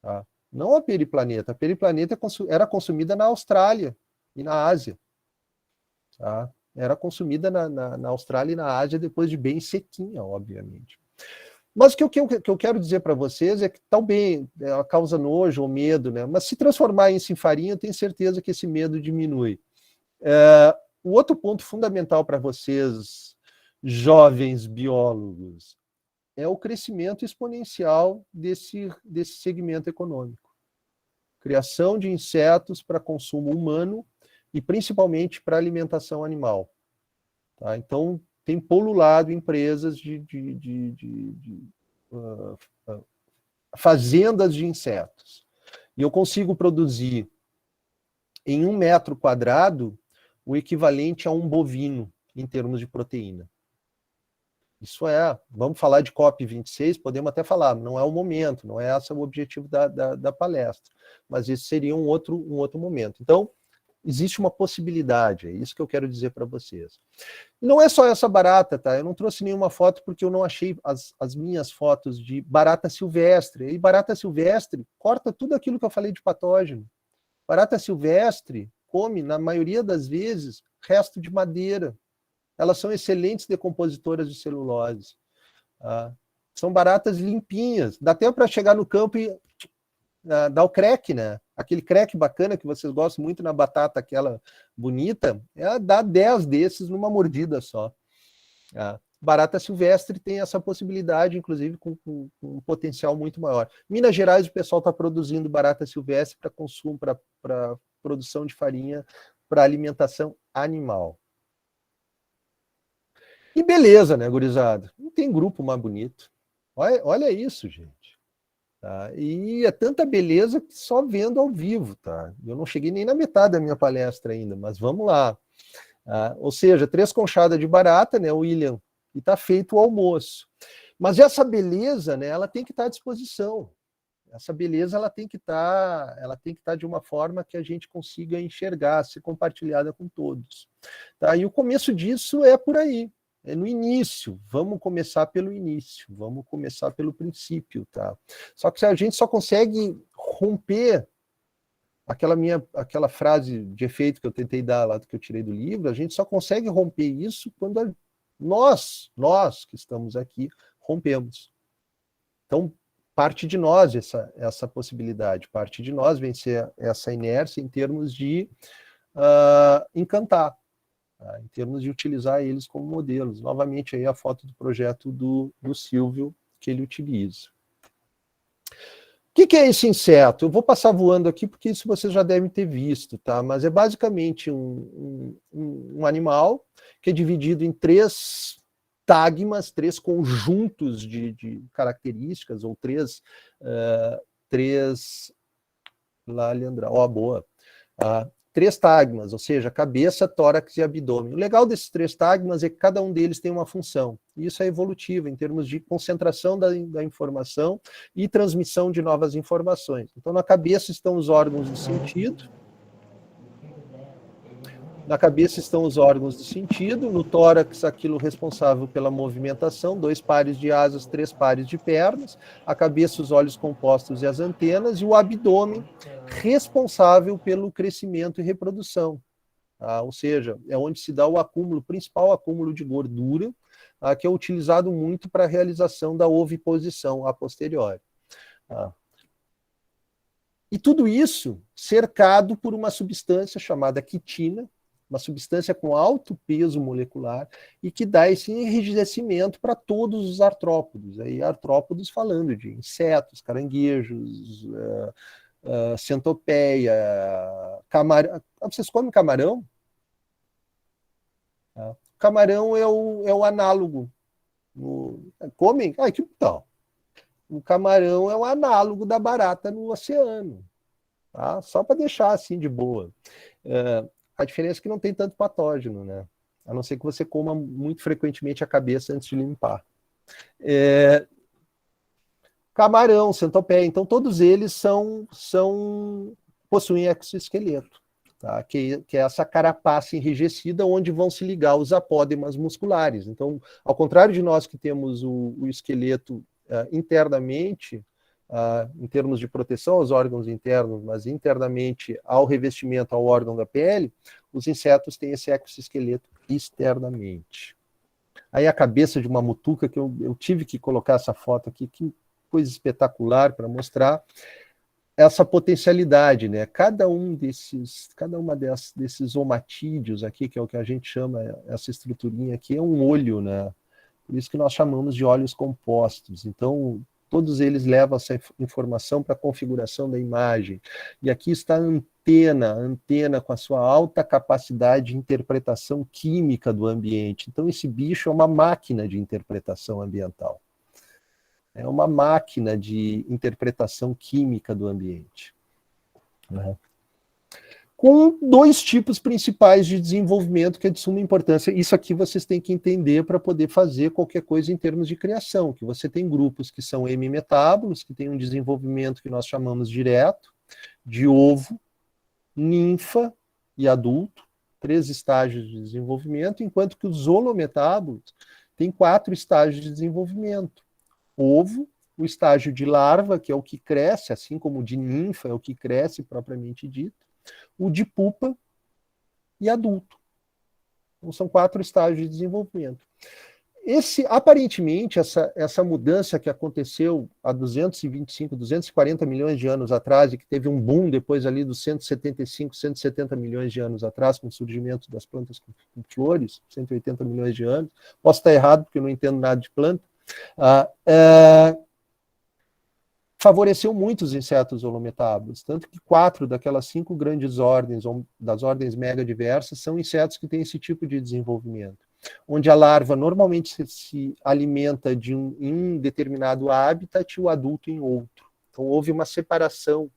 Tá? Não a periplaneta. A periplaneta era consumida na Austrália e na Ásia. Tá? Era consumida na Austrália e na Ásia depois de bem sequinha, obviamente. Mas o que eu quero dizer para vocês é que talvez ela causa nojo ou medo, né? Mas se transformar isso em farinha, eu tenho certeza que esse medo diminui. O outro ponto fundamental para vocês, jovens biólogos, é o crescimento exponencial desse segmento econômico. Criação de insetos para consumo humano e principalmente para alimentação animal. Tá? Então, tem pululado empresas fazendas de insetos. E eu consigo produzir em 1 metro quadrado o equivalente a um bovino em termos de proteína. Isso vamos falar de COP26, podemos até falar, não é o momento, não é esse o objetivo da palestra, mas esse seria um outro momento. Então, existe uma possibilidade, é isso que eu quero dizer para vocês. E não é só essa barata, tá? Eu não trouxe nenhuma foto porque eu não achei as minhas fotos de barata silvestre. E barata silvestre corta tudo aquilo que eu falei de patógeno. Barata silvestre come, na maioria das vezes, resto de madeira. Elas são excelentes decompositoras de celulose. São baratas limpinhas. Dá tempo para chegar no campo e dar o crack, né? Aquele crack bacana que vocês gostam muito na batata, aquela bonita, dá 10 desses numa mordida só. Barata silvestre tem essa possibilidade, inclusive com um potencial muito maior. Minas Gerais, o pessoal está produzindo barata silvestre para consumo, para produção de farinha, para alimentação animal. E beleza, né, gurizada? Não tem grupo mais bonito. Olha isso, gente. Tá? E é tanta beleza que só vendo ao vivo. Tá? Eu não cheguei nem na metade da minha palestra ainda, mas vamos lá. Ou seja, 3 conchadas de barata, né, William? E está feito o almoço. Mas essa beleza, né, ela tem que estar à disposição. Essa beleza ela tem que estar de uma forma que a gente consiga enxergar, ser compartilhada com todos. Tá? E o começo disso é por aí. É no início, vamos começar pelo início, vamos começar pelo princípio, tá? Só que a gente só consegue romper aquela frase de efeito que eu tentei dar lá, que eu tirei do livro, a gente só consegue romper isso quando nós que estamos aqui, rompemos. Então, parte de nós essa possibilidade, parte de nós vencer essa inércia em termos de encantar. Em termos de utilizar eles como modelos. Novamente, aí a foto do projeto do Silvio que ele utiliza. O que é esse inseto? Eu vou passar voando aqui, porque isso vocês já devem ter visto, tá? Mas é basicamente um animal que é dividido em 3 tagmas, 3 conjuntos de características, ou 3... lá, Leandra, boa. 3 tagmas, ou seja, cabeça, tórax e abdômen. O legal desses 3 tagmas é que cada um deles tem uma função. E isso é evolutivo, em termos de concentração da informação e transmissão de novas informações. Então, na cabeça estão os órgãos do sentido. Na cabeça estão os órgãos do sentido. No tórax, aquilo responsável pela movimentação, 2 pares de asas, 3 pares de pernas. A cabeça, os olhos compostos e as antenas. E o abdômen, responsável pelo crescimento e reprodução. Ou seja, é onde se dá o principal acúmulo de gordura, que é utilizado muito para a realização da oviposição a posteriori. E tudo isso cercado por uma substância chamada quitina, uma substância com alto peso molecular e que dá esse enrijecimento para todos os artrópodos. Aí, artrópodos falando de insetos, caranguejos, centopeia, camarão. Vocês comem camarão? Camarão é o análogo. Comem? Que tal? O camarão é o análogo da barata no oceano. Tá? Só para deixar assim de boa. A diferença é que não tem tanto patógeno, né? a não ser que você coma muito frequentemente a cabeça antes de limpar. Camarão, centopeia, então todos eles possuem exoesqueleto, tá? Que é essa carapaça enrijecida onde vão se ligar os apódemas musculares. Então, ao contrário de nós que temos o esqueleto internamente, em termos de proteção aos órgãos internos, mas internamente ao revestimento, ao órgão da pele, os insetos têm esse exoesqueleto externamente. Aí a cabeça de uma mutuca, que eu tive que colocar essa foto aqui, que coisa espetacular para mostrar essa potencialidade, né? Cada uma desses omatídeos aqui, que é o que a gente chama, essa estruturinha aqui, é um olho, né? Por isso que nós chamamos de olhos compostos. Então, todos eles levam essa informação para a configuração da imagem. E aqui está a antena com a sua alta capacidade de interpretação química do ambiente. Então, esse bicho é uma máquina de interpretação ambiental. É uma máquina de interpretação química do ambiente. Né? Com dois tipos principais de desenvolvimento que é de suma importância. Isso aqui vocês têm que entender para poder fazer qualquer coisa em termos de criação, que você tem grupos que são hemimetábulos, que têm um desenvolvimento que nós chamamos direto, de ovo, ninfa e adulto, 3 estágios de desenvolvimento, enquanto que os holometábulos têm 4 estágios de desenvolvimento. Ovo, o estágio de larva, que é o que cresce, assim como o de ninfa é o que cresce propriamente dito, o de pupa e adulto. Então, são 4 estágios de desenvolvimento. Aparentemente, essa mudança que aconteceu há 225, 240 milhões de anos atrás, e que teve um boom depois ali dos 175, 170 milhões de anos atrás, com o surgimento das plantas com flores, 180 milhões de anos, posso estar errado, porque eu não entendo nada de planta, favoreceu muito os insetos holometábulos, tanto que 4 daquelas 5 grandes ordens, das ordens megadiversas, são insetos que têm esse tipo de desenvolvimento, onde a larva normalmente se alimenta em um determinado hábitat e o adulto em outro. Então houve uma separação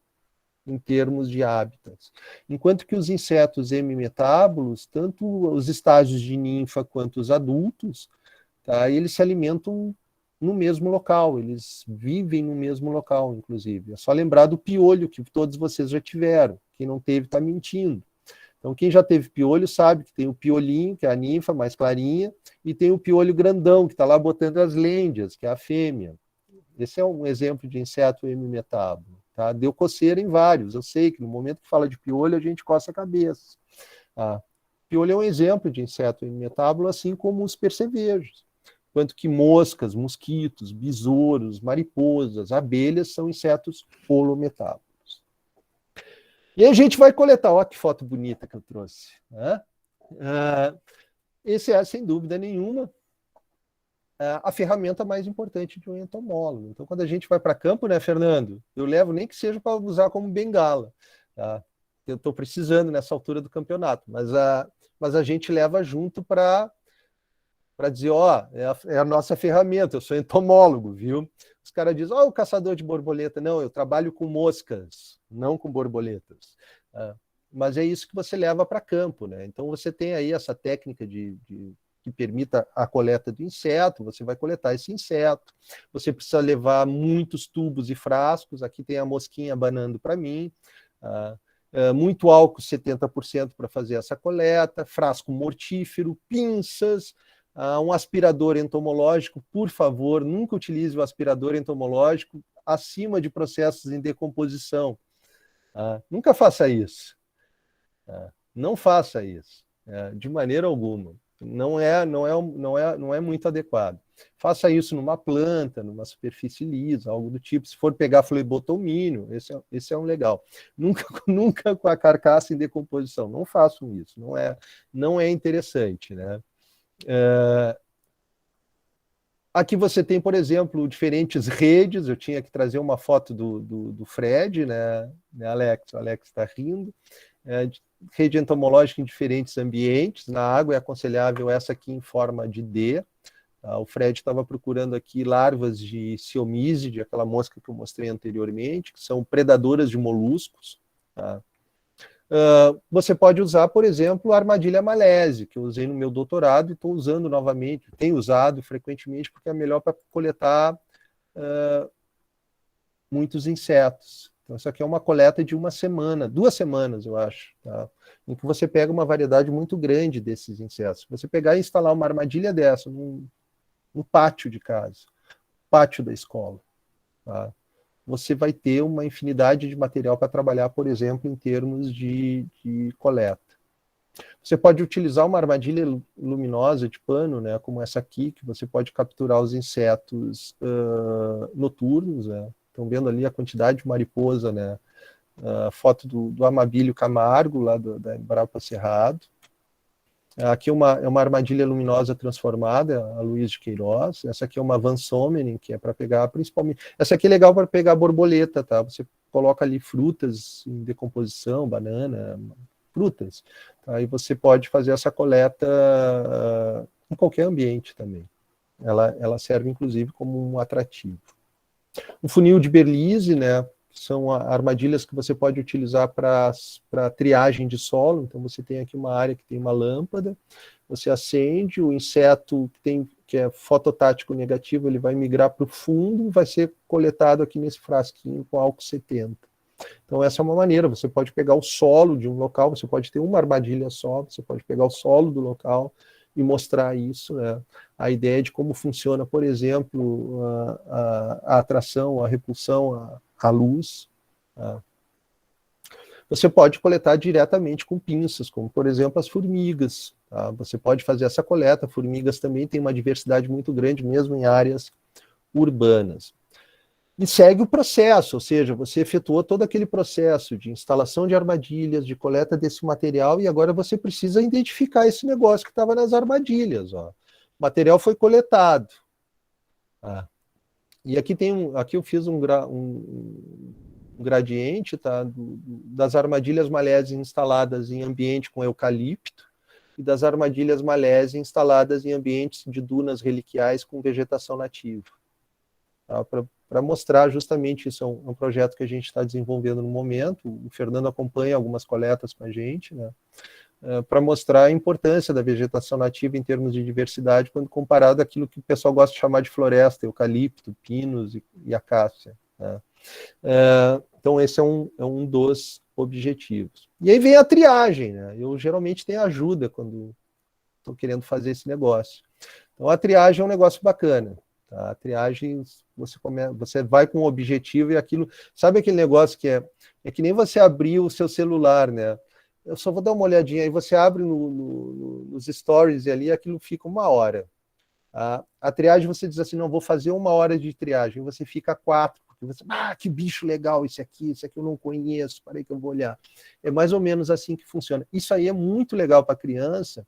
em termos de hábitats. Enquanto que os insetos hemimetábulos, tanto os estágios de ninfa quanto os adultos, tá, eles se alimentam no mesmo local, eles vivem no mesmo local, inclusive. É só lembrar do piolho, que todos vocês já tiveram. Quem não teve está mentindo. Então, quem já teve piolho sabe que tem o piolinho, que é a ninfa mais clarinha, e tem o piolho grandão, que está lá botando as lêndias, que é a fêmea. Esse é um exemplo de inseto hemimetábulo. Tá? Deu coceira em vários. Eu sei que no momento que fala de piolho, a gente coça a cabeça. Piolho é um exemplo de inseto hemimetábulo, assim como os percevejos. Quanto que moscas, mosquitos, besouros, mariposas, abelhas são insetos holometábulos. E a gente vai coletar, olha que foto bonita que eu trouxe. Né? Esse é, sem dúvida nenhuma, a ferramenta mais importante de um entomólogo. Então, quando a gente vai para campo, né, Fernando, eu levo nem que seja para usar como bengala. Tá? Eu estou precisando nessa altura do campeonato, mas a gente leva junto para dizer, é a nossa ferramenta, eu sou entomólogo, viu? Os caras dizem, o caçador de borboleta. Não, eu trabalho com moscas, não com borboletas. Mas é isso que você leva para campo, né? Então você tem aí essa técnica que permita a coleta do inseto, você vai coletar esse inseto, você precisa levar muitos tubos e frascos, aqui tem a mosquinha abanando para mim, muito álcool, 70% para fazer essa coleta, frasco mortífero, pinças, um aspirador entomológico, por favor, nunca utilize o aspirador entomológico acima de processos em decomposição. Nunca faça isso. Não faça isso, de maneira alguma. Não é muito adequado. Faça isso numa planta, numa superfície lisa, algo do tipo. Se for pegar flebotomínio, esse é um legal. Nunca com a carcaça em decomposição. Não façam isso. Não é interessante, né? Aqui você tem, por exemplo, diferentes redes. Eu tinha que trazer uma foto do Fred, né, Alex? O Alex está rindo. Rede entomológica em diferentes ambientes. Na água é aconselhável essa aqui em forma de D. O Fred estava procurando aqui larvas de Siomíside, aquela mosca que eu mostrei anteriormente, que são predadoras de moluscos. Tá? Você pode usar, por exemplo, a armadilha Malese, que eu usei no meu doutorado e estou usando novamente, tenho usado frequentemente porque é melhor para coletar muitos insetos. Então, isso aqui é uma coleta de 1 semana, 2 semanas, eu acho, tá? Em que você pega uma variedade muito grande desses insetos. Se você pegar e instalar uma armadilha dessa no pátio de casa, pátio da escola, tá? Você vai ter uma infinidade de material para trabalhar, por exemplo, em termos de coleta. Você pode utilizar uma armadilha luminosa de pano, né, como essa aqui, que você pode capturar os insetos noturnos, né? Estão vendo ali a quantidade de mariposa, né? A foto do Amabílio Camargo, lá da Embrapa Cerrado. Aqui é uma armadilha luminosa transformada, a Luiz de Queiroz. Essa aqui é uma Van Someren, que é para pegar principalmente... Essa aqui é legal para pegar borboleta, tá? Você coloca ali frutas em decomposição, banana, frutas. Tá? E você pode fazer essa coleta em qualquer ambiente também. Ela serve, inclusive, como um atrativo. Um funil de Berlise, né? São armadilhas que você pode utilizar para triagem de solo. Então, você tem aqui uma área que tem uma lâmpada, você acende, o inseto que é fototático negativo, ele vai migrar para o fundo e vai ser coletado aqui nesse frasquinho com álcool 70. Então, essa é uma maneira. Você pode pegar o solo de um local, você pode ter uma armadilha só, você pode pegar o solo do local e mostrar isso, né? A ideia de como funciona, por exemplo, a atração, a repulsão, a luz. Tá? Você pode coletar diretamente com pinças, como, por exemplo, as formigas. Tá? Você pode fazer essa coleta. Formigas também têm uma diversidade muito grande, mesmo em áreas urbanas. E segue o processo, ou seja, você efetuou todo aquele processo de instalação de armadilhas, de coleta desse material, e agora você precisa identificar esse negócio que estava nas armadilhas. Ó. O material foi coletado. Tá? E aqui aqui eu fiz um gradiente, tá, das armadilhas Malese instaladas em ambiente com eucalipto e das armadilhas Malese instaladas em ambientes de dunas reliquiais com vegetação nativa. Tá, para mostrar justamente isso. É um projeto que a gente está desenvolvendo no momento. O Fernando acompanha algumas coletas com a gente, né, para mostrar a importância da vegetação nativa em termos de diversidade, quando comparado àquilo que o pessoal gosta de chamar de floresta, eucalipto, pinos e acácia. Né. Então, esse é um dos objetivos. E aí vem a triagem. Né? Eu geralmente tenho ajuda quando estou querendo fazer esse negócio. Então, a triagem é um negócio bacana. Tá? A triagem, você vai com um objetivo e aquilo... Sabe aquele negócio que é que nem você abrir o seu celular, né? Eu só vou dar uma olhadinha, aí você abre nos stories e ali aquilo fica 1 hora. A triagem, você diz assim, não, vou fazer 1 hora de triagem, você fica 4, porque você, que bicho legal esse aqui eu não conheço, parei que eu vou olhar. É mais ou menos assim que funciona. Isso aí é muito legal para criança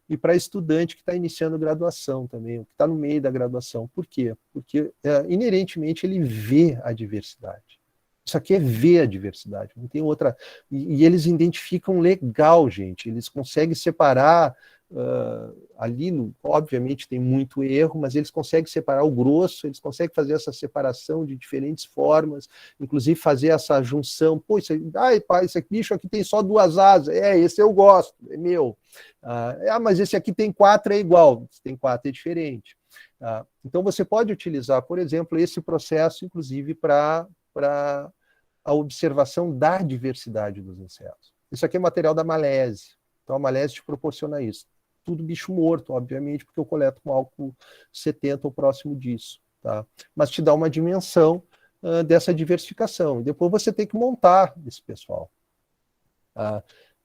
e para estudante que está iniciando graduação também, que está no meio da graduação. Por quê? Porque inerentemente ele vê a diversidade. Isso aqui é ver a diversidade, não tem outra. E eles identificam legal, gente. Eles conseguem separar ali, obviamente tem muito erro, mas eles conseguem separar o grosso, eles conseguem fazer essa separação de diferentes formas, inclusive fazer essa junção. Pô, esse bicho aqui tem só 2 asas. Esse eu gosto, é meu. Mas esse aqui tem 4, é igual. Se tem 4, é diferente. Então você pode utilizar, por exemplo, esse processo, inclusive, para a observação da diversidade dos insetos. Isso aqui é material da Malese. Então a Malese te proporciona isso. Tudo bicho morto, obviamente, porque eu coleto com álcool 70 ou próximo disso. Tá? Mas te dá uma dimensão dessa diversificação. E depois você tem que montar esse pessoal.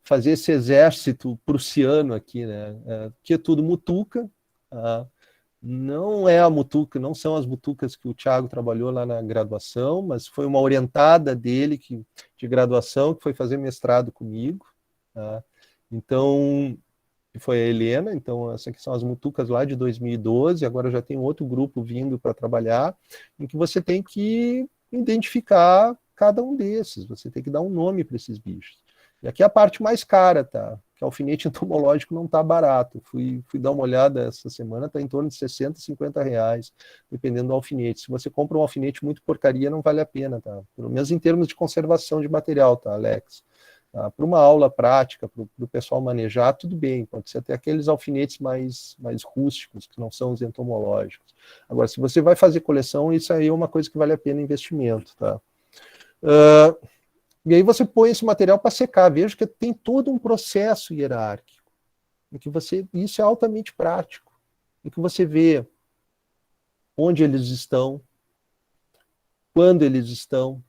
Fazer esse exército prussiano aqui, né? Que é tudo mutuca. Não é a mutuca, não são as mutucas que o Thiago trabalhou lá na graduação, mas foi uma orientada dele de graduação que foi fazer mestrado comigo. Tá? Então, foi a Helena. Então, essas aqui são as mutucas lá de 2012, agora já tem outro grupo vindo para trabalhar, em que você tem que identificar cada um desses, você tem que dar um nome para esses bichos. E aqui é a parte mais cara, tá? Que alfinete entomológico não está barato. Fui dar uma olhada essa semana, está em torno de 60, 50 reais, dependendo do alfinete. Se você compra um alfinete muito porcaria, não vale a pena, tá? Pelo menos em termos de conservação de material, tá, Alex? Tá? Para uma aula prática, para o pessoal manejar, tudo bem, pode ser até aqueles alfinetes mais rústicos, que não são os entomológicos. Agora, se você vai fazer coleção, isso aí é uma coisa que vale a pena investimento. Tá? E aí você põe esse material para secar. Veja que tem todo um processo hierárquico, em que isso é altamente prático, em que você vê onde eles estão, quando eles estão,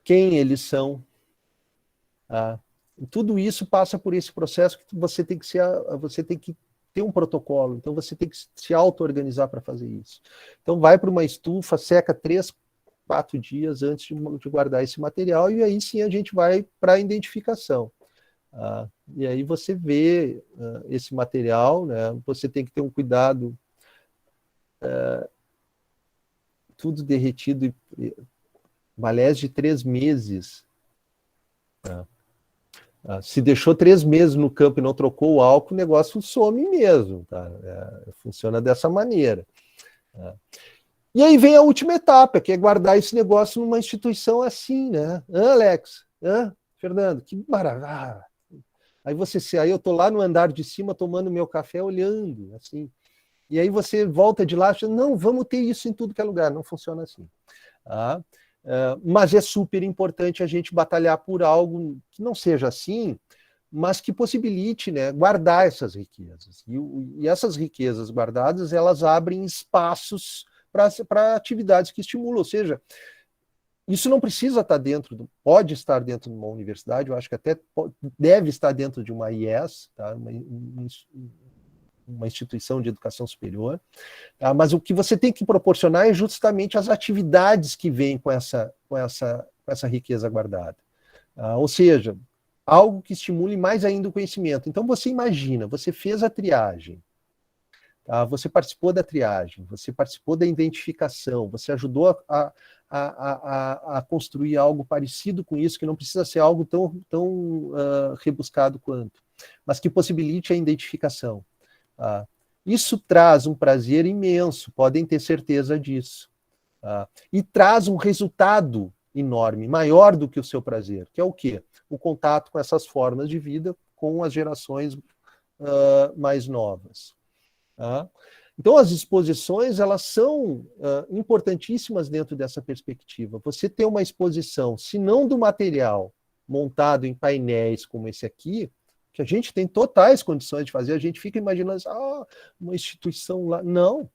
quem eles são. Tudo isso passa por esse processo que você tem que ter um protocolo, então você tem que se auto-organizar para fazer isso. Então vai para uma estufa, seca 3, 4 dias antes de guardar esse material, e aí sim a gente vai para a identificação. E aí você vê esse material, né? Você tem que ter um cuidado, tudo derretido, malés de 3 meses. Se deixou 3 meses no campo e não trocou o álcool, o negócio some mesmo. Tá? Funciona dessa maneira. E aí vem a última etapa, que é guardar esse negócio numa instituição assim, né? Alex? Fernando? Que maravilha! Aí eu estou lá no andar de cima tomando meu café, olhando, assim. E aí você volta de lá, não, vamos ter isso em tudo que é lugar. Não funciona assim. Mas é super importante a gente batalhar por algo que não seja assim, mas que possibilite, né, guardar essas riquezas. E essas riquezas guardadas, elas abrem espaços para atividades que estimulam. Ou seja, isso não precisa estar pode estar dentro de uma universidade, eu acho que até deve estar dentro de uma IES, tá? Uma instituição de educação superior, mas o que você tem que proporcionar é justamente as atividades que vêm com essa riqueza guardada. Ou seja, algo que estimule mais ainda o conhecimento. Então você imagina, você fez a triagem, você participou da triagem, você participou da identificação, você ajudou a construir algo parecido com isso, que não precisa ser algo tão rebuscado quanto, mas que possibilite a identificação. Isso traz um prazer imenso, podem ter certeza disso. E traz um resultado enorme, maior do que o seu prazer, que é o quê? O contato com essas formas de vida com as gerações mais novas. Então, as exposições, elas são importantíssimas dentro dessa perspectiva. Você ter uma exposição, se não do material montado em painéis como esse aqui, que a gente tem totais condições de fazer, a gente fica imaginando uma instituição lá. Não.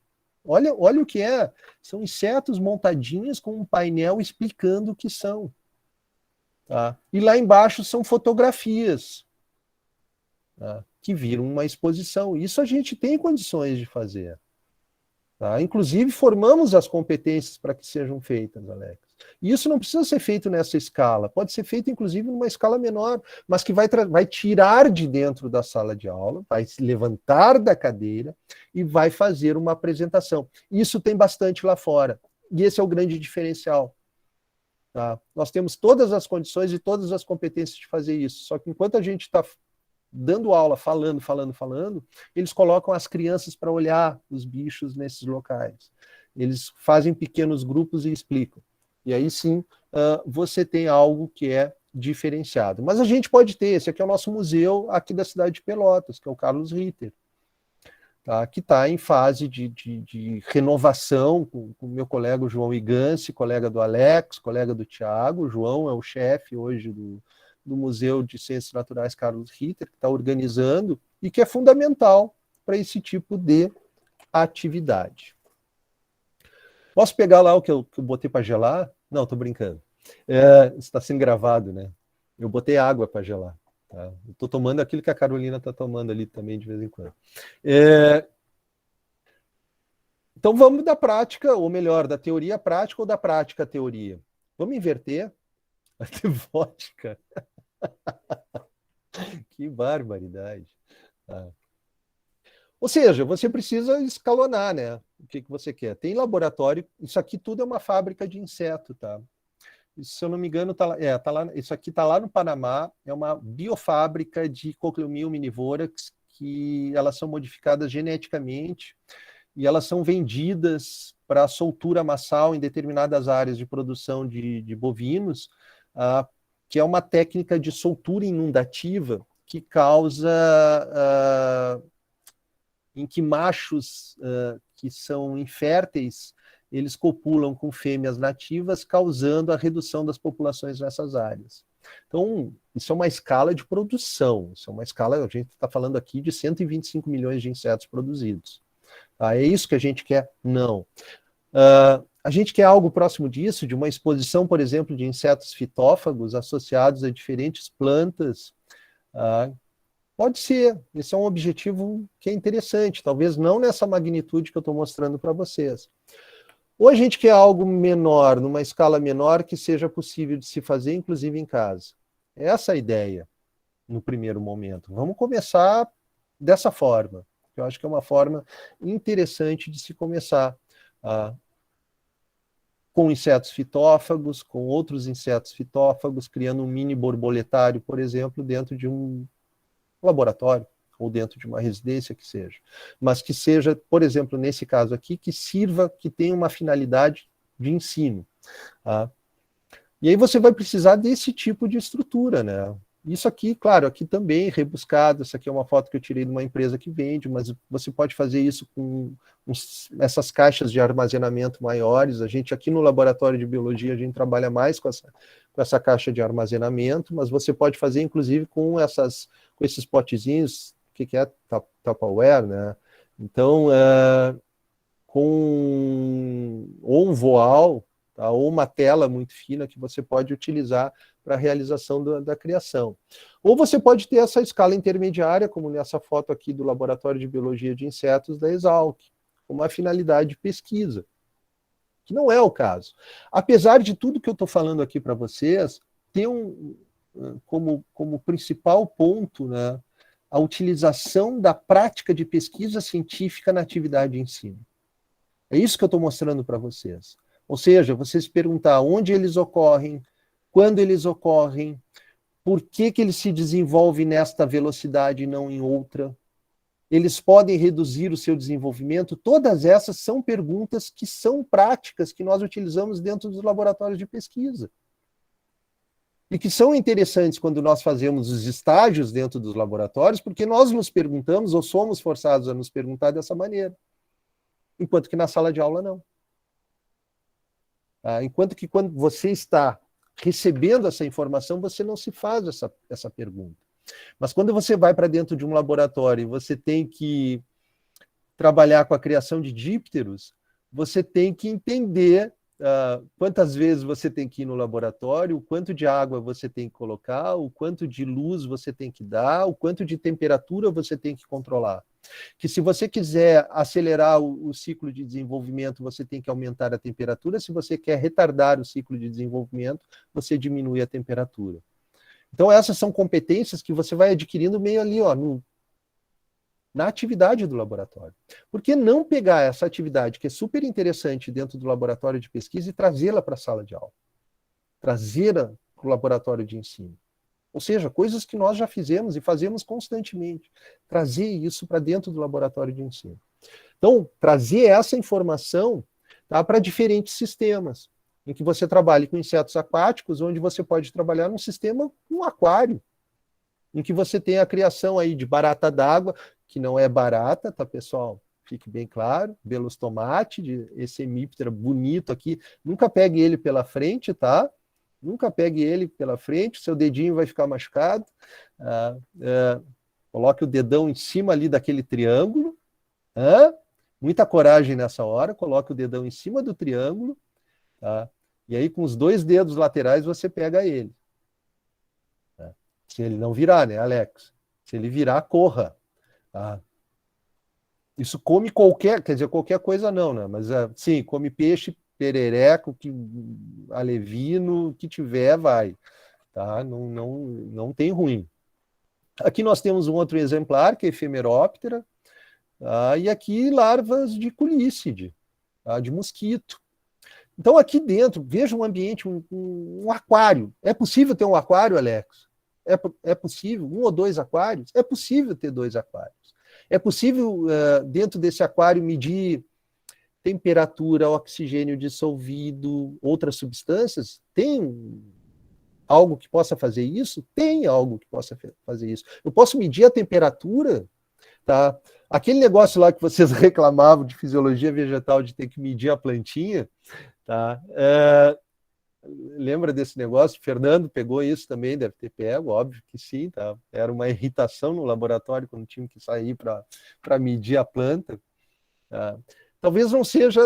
Olha o que é. São insetos montadinhos com um painel explicando o que são. Tá? E lá embaixo são fotografias, que viram uma exposição. Isso a gente tem condições de fazer. Tá? Inclusive, formamos as competências para que sejam feitas, Alex. E isso não precisa ser feito nessa escala, pode ser feito, inclusive, numa escala menor, mas que vai tirar de dentro da sala de aula, vai se levantar da cadeira e vai fazer uma apresentação. Isso tem bastante lá fora, e esse é o grande diferencial. Tá? Nós temos todas as condições e todas as competências de fazer isso, só que enquanto a gente está dando aula, falando, eles colocam as crianças para olhar os bichos nesses locais. Eles fazem pequenos grupos e explicam. E aí sim, você tem algo que é diferenciado. Mas a gente pode ter, esse aqui é o nosso museu aqui da cidade de Pelotas, que é o Carlos Ritter, tá? Que está em fase de renovação com o meu colega o João Iganci, colega do Alex, colega do Tiago. O João é o chefe hoje do Museu de Ciências Naturais Carlos Ritter, que está organizando e que é fundamental para esse tipo de atividade. Posso pegar lá o que eu botei para gelar? Não, estou brincando. Está sendo gravado, né? Eu botei água para gelar. Tá? Estou tomando aquilo que a Carolina está tomando ali também de vez em quando. Então vamos da prática, ou melhor, da teoria à prática ou da prática à teoria. Vamos inverter. Vai ter vodka. Que barbaridade. Ou seja, você precisa escalonar, né? O que você quer. Tem laboratório, isso aqui tudo é uma fábrica de inseto, tá? Isso, se eu não me engano, isso aqui está lá no Panamá, é uma biofábrica de Cochleomyia omnivorax, que elas são modificadas geneticamente e elas são vendidas para soltura massal em determinadas áreas de produção de bovinos, que é uma técnica de soltura inundativa que causa, em que machos que são inférteis, eles copulam com fêmeas nativas, causando a redução das populações nessas áreas. Então, isso é uma escala de produção, isso é uma escala, a gente está falando aqui de 125 milhões de insetos produzidos. Tá? É isso que a gente quer? Não. A gente quer algo próximo disso, de uma exposição, por exemplo, de insetos fitófagos associados a diferentes plantas. Pode ser, esse é um objetivo que é interessante, talvez não nessa magnitude que eu estou mostrando para vocês. Ou a gente quer algo menor, numa escala menor, que seja possível de se fazer, inclusive em casa. Essa é a ideia, no primeiro momento. Vamos começar dessa forma. Eu acho que é uma forma interessante de se começar. Com insetos fitófagos, com outros insetos fitófagos, criando um mini borboletário, por exemplo, dentro de um laboratório, ou dentro de uma residência que seja. Mas que seja, por exemplo, nesse caso aqui, que sirva, que tenha uma finalidade de ensino. E aí você vai precisar desse tipo de estrutura, né? Isso aqui, claro, aqui também rebuscado, essa aqui é uma foto que eu tirei de uma empresa que vende, mas você pode fazer isso com essas caixas de armazenamento maiores. A gente aqui no laboratório de biologia, a gente trabalha mais com essa caixa de armazenamento, mas você pode fazer inclusive com esses potezinhos, que é Tupperware, né? Então, ou um voal, tá? Ou uma tela muito fina que você pode utilizar para a realização da criação. Ou você pode ter essa escala intermediária, como nessa foto aqui do Laboratório de Biologia de Insetos da Exalc, com uma finalidade de pesquisa, que não é o caso. Apesar de tudo que eu estou falando aqui para vocês, tem como principal ponto, né, a utilização da prática de pesquisa científica na atividade de ensino. É isso que eu estou mostrando para vocês. Ou seja, vocês perguntar onde eles ocorrem, quando eles ocorrem, por que eles se desenvolvem nesta velocidade e não em outra, eles podem reduzir o seu desenvolvimento, todas essas são perguntas que são práticas que nós utilizamos dentro dos laboratórios de pesquisa. E que são interessantes quando nós fazemos os estágios dentro dos laboratórios, porque nós nos perguntamos, ou somos forçados a nos perguntar dessa maneira. Enquanto que na sala de aula não. Enquanto que quando você está recebendo essa informação, você não se faz essa pergunta. Mas quando você vai para dentro de um laboratório e você tem que trabalhar com a criação de dípteros, você tem que entender quantas vezes você tem que ir no laboratório, o quanto de água você tem que colocar, o quanto de luz você tem que dar, o quanto de temperatura você tem que controlar. Que se você quiser acelerar o ciclo de desenvolvimento, você tem que aumentar a temperatura. Se você quer retardar o ciclo de desenvolvimento, você diminui a temperatura. Então essas são competências que você vai adquirindo meio ali, na atividade do laboratório. Por que não pegar essa atividade, que é super interessante dentro do laboratório de pesquisa, e trazê-la para a sala de aula? Trazê-la para o laboratório de ensino. Ou seja, coisas que nós já fizemos e fazemos constantemente. Trazer isso para dentro do laboratório de ensino. Então, trazer essa informação, tá, para diferentes sistemas, em que você trabalhe com insetos aquáticos, onde você pode trabalhar num sistema, um aquário, em que você tem a criação aí de barata d'água, que não é barata, tá, pessoal? Fique bem claro. Belostomate, esse hemíptera bonito aqui. Nunca pegue ele pela frente, tá? Nunca pegue ele pela frente, seu dedinho vai ficar machucado. Coloque o dedão em cima ali daquele triângulo. Muita coragem nessa hora. Coloque o dedão em cima do triângulo. Tá? E aí, com os 2 dedos laterais, você pega ele. Tá? Se ele não virar, né, Alex? Se ele virar, corra. Tá? Isso come qualquer coisa não, né? Mas sim, come peixe, perereco, alevino, que tiver, vai. Tá? Não tem ruim. Aqui nós temos um outro exemplar, que é Ephemeroptera, tá? E aqui larvas de culícide, tá? De mosquito. Então aqui dentro, veja um ambiente, um aquário. É possível ter um aquário, Alex? É possível? 1 ou 2 aquários? É possível ter 2 aquários. É possível, dentro desse aquário, medir temperatura, oxigênio dissolvido, outras substâncias? Tem algo que possa fazer isso? Tem algo que possa fazer isso. Eu posso medir a temperatura, tá? Aquele negócio lá que vocês reclamavam de fisiologia vegetal, de ter que medir a plantinha, tá? Lembra desse negócio? Fernando pegou isso também, deve ter pego, óbvio que sim, tá? Era uma irritação no laboratório quando tinha que sair para medir a planta. Tá? Talvez não seja...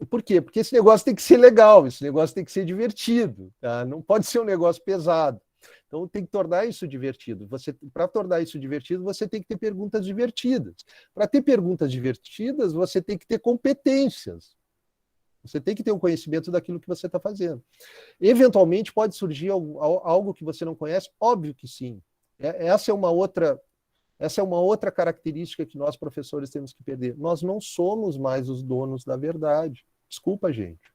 Por quê? Porque esse negócio tem que ser legal, esse negócio tem que ser divertido, tá? Não pode ser um negócio pesado. Então tem que tornar isso divertido. Para tornar isso divertido, você tem que ter perguntas divertidas. Para ter perguntas divertidas, você tem que ter competências. Você tem que ter um conhecimento daquilo que você está fazendo. Eventualmente pode surgir algo que você não conhece? Óbvio que sim. Essa é uma outra característica que nós, professores, temos que perder. Nós não somos mais os donos da verdade. Desculpa, gente.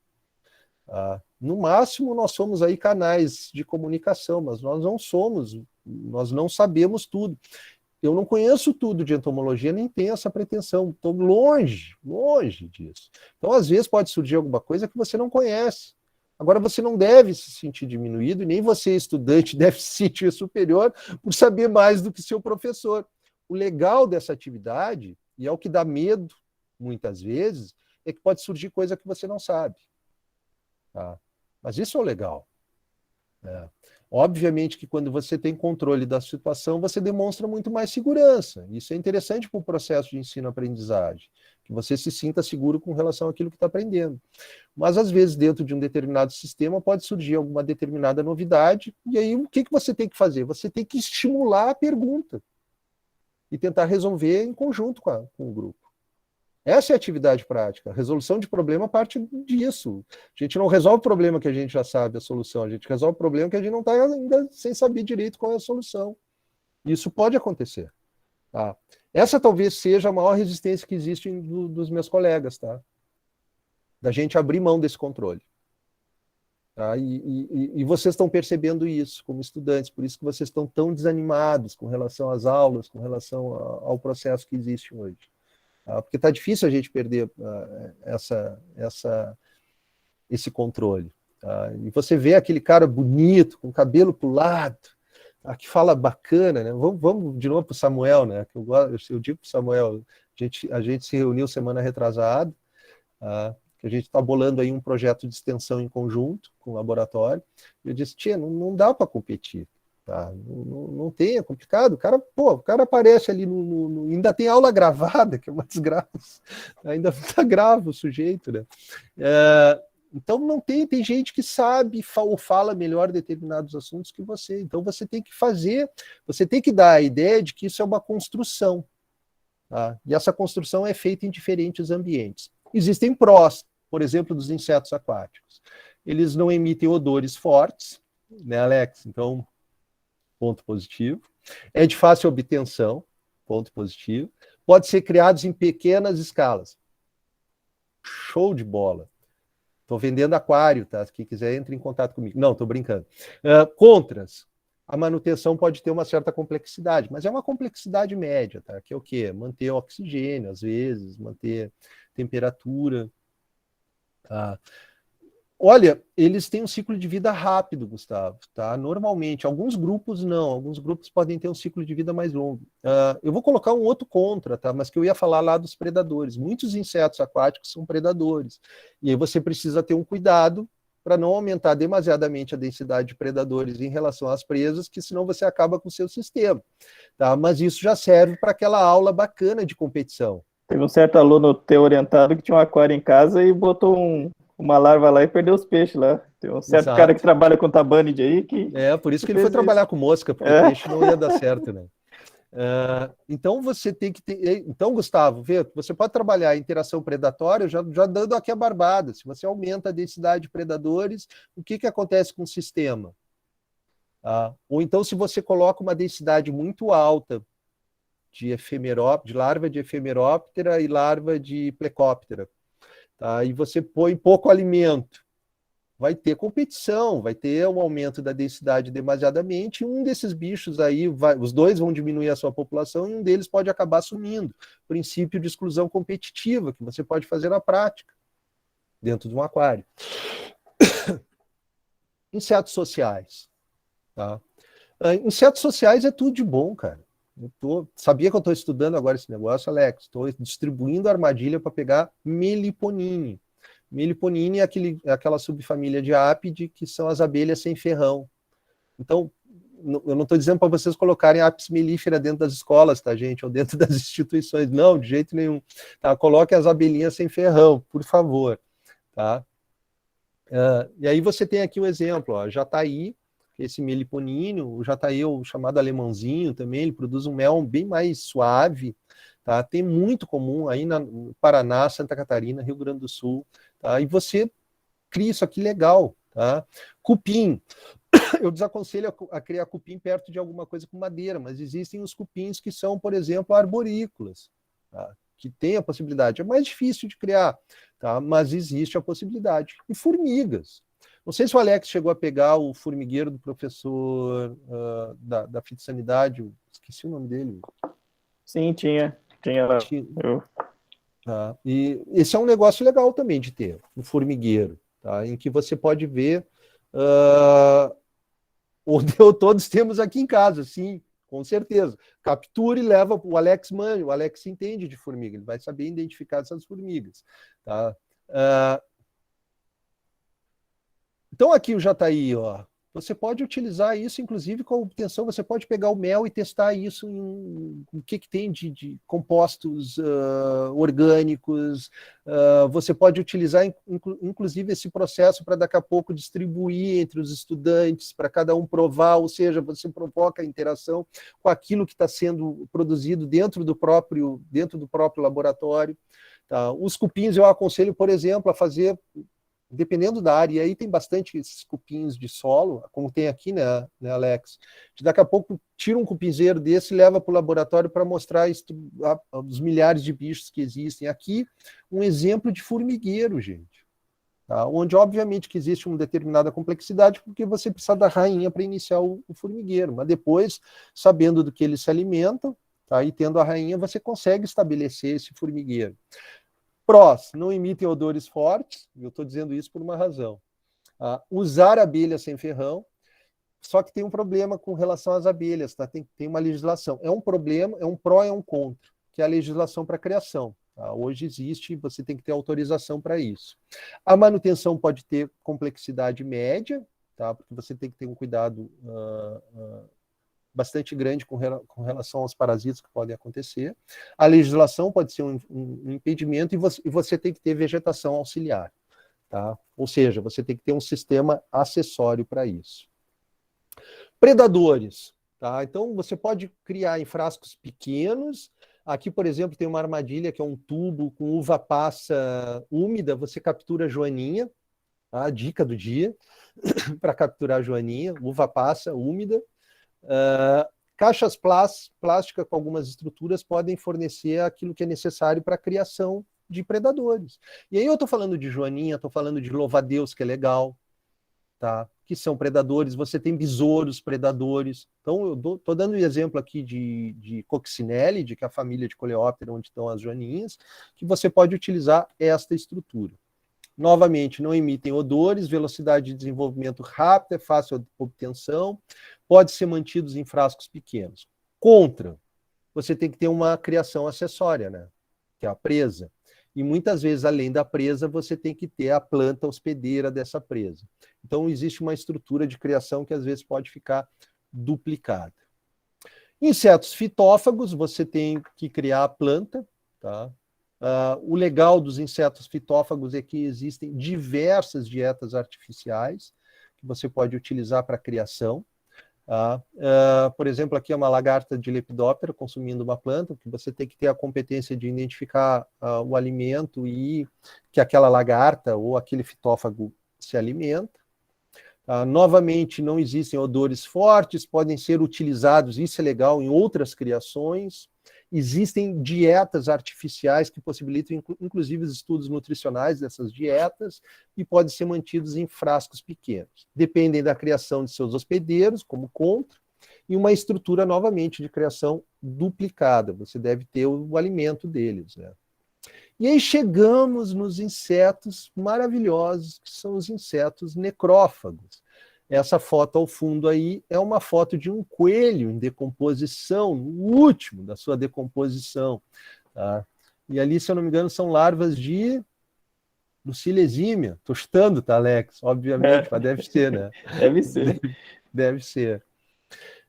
No máximo, nós somos aí canais de comunicação, mas nós não sabemos tudo. Eu não conheço tudo de entomologia, nem tenho essa pretensão. Estou longe disso. Então, às vezes, pode surgir alguma coisa que você não conhece. Agora, você não deve se sentir diminuído, e nem você, estudante, deve se sentir superior por saber mais do que seu professor. O legal dessa atividade, e é o que dá medo, muitas vezes, é que pode surgir coisa que você não sabe. Tá? Mas isso é o legal. Obviamente que quando você tem controle da situação, você demonstra muito mais segurança. Isso é interessante para o processo de ensino-aprendizagem, que você se sinta seguro com relação àquilo que está aprendendo. Mas, às vezes, dentro de um determinado sistema, pode surgir alguma determinada novidade, e aí o que você tem que fazer? Você tem que estimular a pergunta e tentar resolver em conjunto com o grupo. Essa é a atividade prática. A resolução de problema parte disso. A gente não resolve o problema que a gente já sabe a solução, a gente resolve o problema que a gente não está ainda sem saber direito qual é a solução. Isso pode acontecer. Tá? Essa talvez seja a maior resistência que existe dos meus colegas, tá? Da gente abrir mão desse controle. Tá? E vocês estão percebendo isso como estudantes, por isso que vocês estão tão desanimados com relação às aulas, com relação ao processo que existe hoje. Porque está difícil a gente perder esse controle. Tá? E você vê aquele cara bonito, com o cabelo para o lado, que fala bacana, né? Vamos de novo para o Samuel, né? Que eu digo para o Samuel, a gente se reuniu semana retrasada, que a gente está bolando aí um projeto de extensão em conjunto com o laboratório, e eu disse, tia, não dá para competir. Tá? Não tem, é complicado. O cara aparece ali, ainda tem aula gravada, que é uma desgraça. Ainda está grave o sujeito, né? Então não tem gente que sabe ou fala melhor determinados assuntos que você. Então você tem que você tem que dar a ideia de que isso é uma construção. Tá? E essa construção é feita em diferentes ambientes. Existem prós, por exemplo, dos insetos aquáticos. Eles não emitem odores fortes, né, Alex? Então, ponto positivo. É de fácil obtenção, ponto positivo. Pode ser criados em pequenas escalas. Show de bola. Estou vendendo aquário, tá? Quem quiser, entre em contato comigo. Não, estou brincando. Contras. A manutenção pode ter uma certa complexidade, mas é uma complexidade média, tá? Que é o quê? Manter o oxigênio, às vezes, manter temperatura. Tá? Olha, eles têm um ciclo de vida rápido, Gustavo, tá? Normalmente, alguns grupos não, alguns grupos podem ter um ciclo de vida mais longo. Eu vou colocar um outro contra, tá? Mas que eu ia falar lá dos predadores. Muitos insetos aquáticos são predadores. E aí você precisa ter um cuidado para não aumentar demasiadamente a densidade de predadores em relação às presas, que senão você acaba com o seu sistema. Tá? Mas isso já serve para aquela aula bacana de competição. Teve um certo aluno teu orientado que tinha um aquário em casa e botou uma larva lá e perdeu os peixes lá. Tem um certo cara que trabalha com tabanide aí que... por isso que ele foi trabalhar com mosca, porque o peixe não ia dar certo, né? Então você tem que ter... Então, Gustavo, você pode trabalhar a interação predatória já dando aqui a barbada. Se você aumenta a densidade de predadores, o que acontece com o sistema? Ou então, se você coloca uma densidade muito alta de larva de efemeróptera e larva de plecóptera, tá? E você põe pouco alimento, vai ter competição, vai ter um aumento da densidade demasiadamente, e um desses bichos aí, os dois vão diminuir a sua população e um deles pode acabar sumindo. Princípio de exclusão competitiva, que você pode fazer na prática, dentro de um aquário. Insetos sociais. Tá? Insetos sociais é tudo de bom, cara. Sabia que eu estou estudando agora esse negócio, Alex? Estou distribuindo armadilha para pegar Meliponine. Meliponine é aquela subfamília de Apide, que são as abelhas sem ferrão. Então, eu não estou dizendo para vocês colocarem Apis mellifera dentro das escolas, tá, gente? Ou dentro das instituições. Não, de jeito nenhum. Tá? Coloquem as abelhinhas sem ferrão, por favor. Tá? E aí você tem aqui o exemplo, ó, Jataí, esse meliponínio, o Jataí é o chamado alemãozinho também, ele produz um mel bem mais suave, tá? Tem muito comum aí no Paraná, Santa Catarina, Rio Grande do Sul, tá? E você cria isso aqui legal, tá? Cupim, eu desaconselho a criar cupim perto de alguma coisa com madeira, mas existem os cupins que são, por exemplo, arborícolas, tá? Que tem a possibilidade. É mais difícil de criar, tá? Mas existe a possibilidade. E formigas. Não sei se o Alex chegou a pegar o formigueiro do professor da fitossanidade, esqueci o nome dele. Sim, tinha. Tá? E esse é um negócio legal também de ter, um formigueiro, tá? Em que você pode ver onde todos temos aqui em casa, sim, com certeza. Captura e leva o Alex manja, o Alex entende de formiga, ele vai saber identificar essas formigas. Tá? Então aqui o Jataí, ó, você pode utilizar isso, inclusive com a obtenção, você pode pegar o mel e testar isso em o que tem de compostos orgânicos, você pode utilizar inclusive esse processo para daqui a pouco distribuir entre os estudantes, para cada um provar, ou seja, você provoca a interação com aquilo que está sendo produzido dentro do próprio laboratório. Tá? Os cupins eu aconselho, por exemplo, a fazer, dependendo da área, e aí tem bastante esses cupins de solo, como tem aqui, né Alex? Daqui a pouco tira um cupinzeiro desse e leva para o laboratório para mostrar os milhares de bichos que existem. Aqui, um exemplo de formigueiro, gente. Tá? Onde, obviamente, que existe uma determinada complexidade, porque você precisa da rainha para iniciar o formigueiro, mas depois, sabendo do que eles se alimentam, tá? E tendo a rainha, você consegue estabelecer esse formigueiro. Prós, não emitem odores fortes, eu estou dizendo isso por uma razão. Usar abelha sem ferrão, só que tem um problema com relação às abelhas, tá? Tem uma legislação. É um problema, é um pró e é um contra, que é a legislação para criação. Tá? Hoje existe, você tem que ter autorização para isso. A manutenção pode ter complexidade média, tá? Porque você tem que ter um cuidado bastante grande com relação aos parasitas que podem acontecer. A legislação pode ser um impedimento e você tem que ter vegetação auxiliar. Tá? Ou seja, você tem que ter um sistema acessório para isso. Predadores. Tá? Então, você pode criar em frascos pequenos. Aqui, por exemplo, tem uma armadilha que é um tubo com uva passa úmida. Você captura a joaninha. Tá? A dica do dia para capturar a joaninha, uva passa úmida. Caixas plásticas com algumas estruturas podem fornecer aquilo que é necessário para a criação de predadores. E aí eu estou falando de joaninha, estou falando de louva-a-Deus, que é legal, tá? Que são predadores, você tem besouros predadores. Então eu estou dando um exemplo aqui de coccinelle, que é a família de coleóptera, onde estão as joaninhas, que você pode utilizar esta estrutura. Novamente, não emitem odores, velocidade de desenvolvimento rápida, é fácil a obtenção, pode ser mantidos em frascos pequenos. Contra, você tem que ter uma criação acessória, né? Que é a presa. E muitas vezes, além da presa, você tem que ter a planta hospedeira dessa presa. Então, existe uma estrutura de criação que às vezes pode ficar duplicada. Insetos fitófagos, você tem que criar a planta, tá? O legal dos insetos fitófagos é que existem diversas dietas artificiais que você pode utilizar para a criação. Por exemplo, aqui é uma lagarta de Lepidoptera consumindo uma planta, que você tem que ter a competência de identificar o alimento e que aquela lagarta ou aquele fitófago se alimenta. Novamente, não existem odores fortes, podem ser utilizados, isso é legal, em outras criações. Existem dietas artificiais que possibilitam, inclusive, os estudos nutricionais dessas dietas e podem ser mantidos em frascos pequenos. Dependem da criação de seus hospedeiros, como contra, e uma estrutura, novamente, de criação duplicada. Você deve ter o alimento deles, né? E aí chegamos nos insetos maravilhosos, que são os insetos necrófagos. essa foto ao fundo aí é uma foto de um coelho em decomposição, no último da sua decomposição. Tá? E ali, se eu não me engano, são larvas de Lucilesímia. Estou chutando, tá, Alex? Obviamente, mas deve ser, né? Deve ser. Deve ser.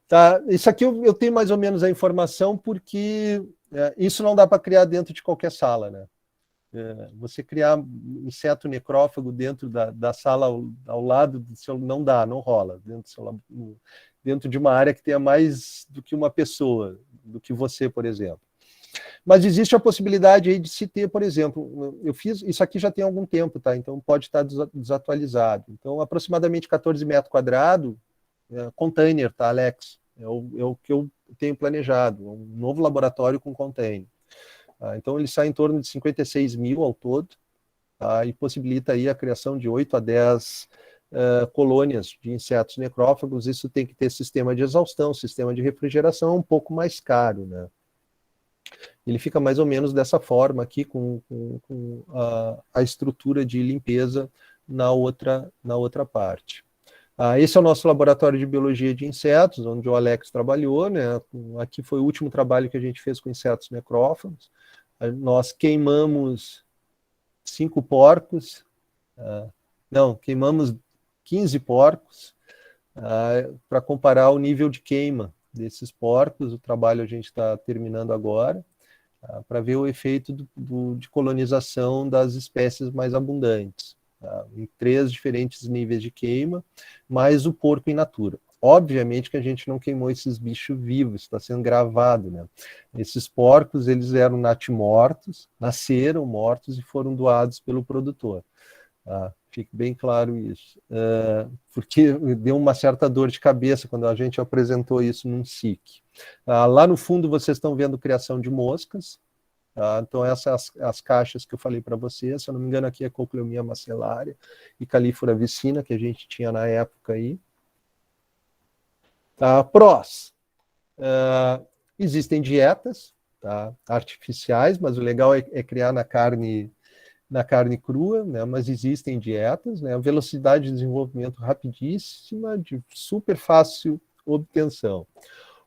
Tá, isso aqui eu tenho mais ou menos a informação porque isso não dá para criar dentro de qualquer sala, né? Você criar inseto necrófago dentro da sala ao lado do seu, não dá, não rola. Dentro de uma área que tenha mais do que uma pessoa, do que você, por exemplo. Mas existe a possibilidade aí de se ter, por exemplo, eu fiz, isso aqui já tem algum tempo, tá? Então pode estar desatualizado. Então, aproximadamente 14 metros quadrados, container, tá, Alex? É o que eu tenho planejado, um novo laboratório com container. Então, ele sai em torno de 56 mil ao todo, tá? E possibilita aí a criação de 8 a 10 colônias de insetos necrófagos. Isso tem que ter sistema de exaustão, sistema de refrigeração, um pouco mais caro, né? Ele fica mais ou menos dessa forma aqui, com a estrutura de limpeza na outra parte. Esse é o nosso laboratório de biologia de insetos, onde o Alex trabalhou, né? Aqui foi o último trabalho que a gente fez com insetos necrófagos. Nós queimamos 5 porcos, queimamos 15 porcos, para comparar o nível de queima desses porcos. O trabalho a gente está terminando agora, para ver o efeito de colonização das espécies mais abundantes, em 3 diferentes níveis de queima, mais o porco in natura. Obviamente que a gente não queimou esses bichos vivos, está sendo gravado, né? Esses porcos, eles eram natimortos, nasceram mortos e foram doados pelo produtor. Fique bem claro isso. Porque deu uma certa dor de cabeça quando a gente apresentou isso num SIC. Lá no fundo vocês estão vendo criação de moscas. Então essas as caixas que eu falei para vocês, se eu não me engano aqui é Cochleomia macellaria e Calífora vicina, que a gente tinha na época aí. Prós. Existem dietas, tá, artificiais, mas o legal é criar na carne crua, né? Mas existem dietas, né? A velocidade de desenvolvimento rapidíssima, de super fácil obtenção.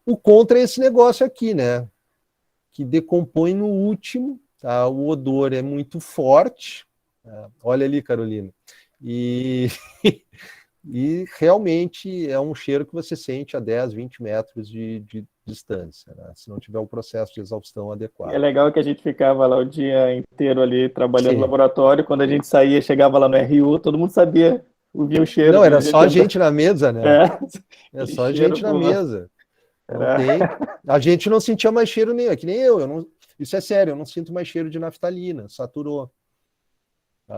O contra é esse negócio aqui, né? Que decompõe no último, tá? O odor é muito forte. Olha ali, Carolina. E realmente é um cheiro que você sente a 10, 20 metros de distância, né? Se não tiver um processo de exaustão adequado. É legal que a gente ficava lá o dia inteiro ali trabalhando Sim. no laboratório. Quando a gente saía, chegava lá no RU, todo mundo sabia, ouvia o cheiro. Não, era só a gente na mesa, né? É só a gente na pô. mesa. Não tem. A gente não sentia mais cheiro nenhum, é que nem eu não, isso é sério, eu não sinto mais cheiro de naftalina, saturou.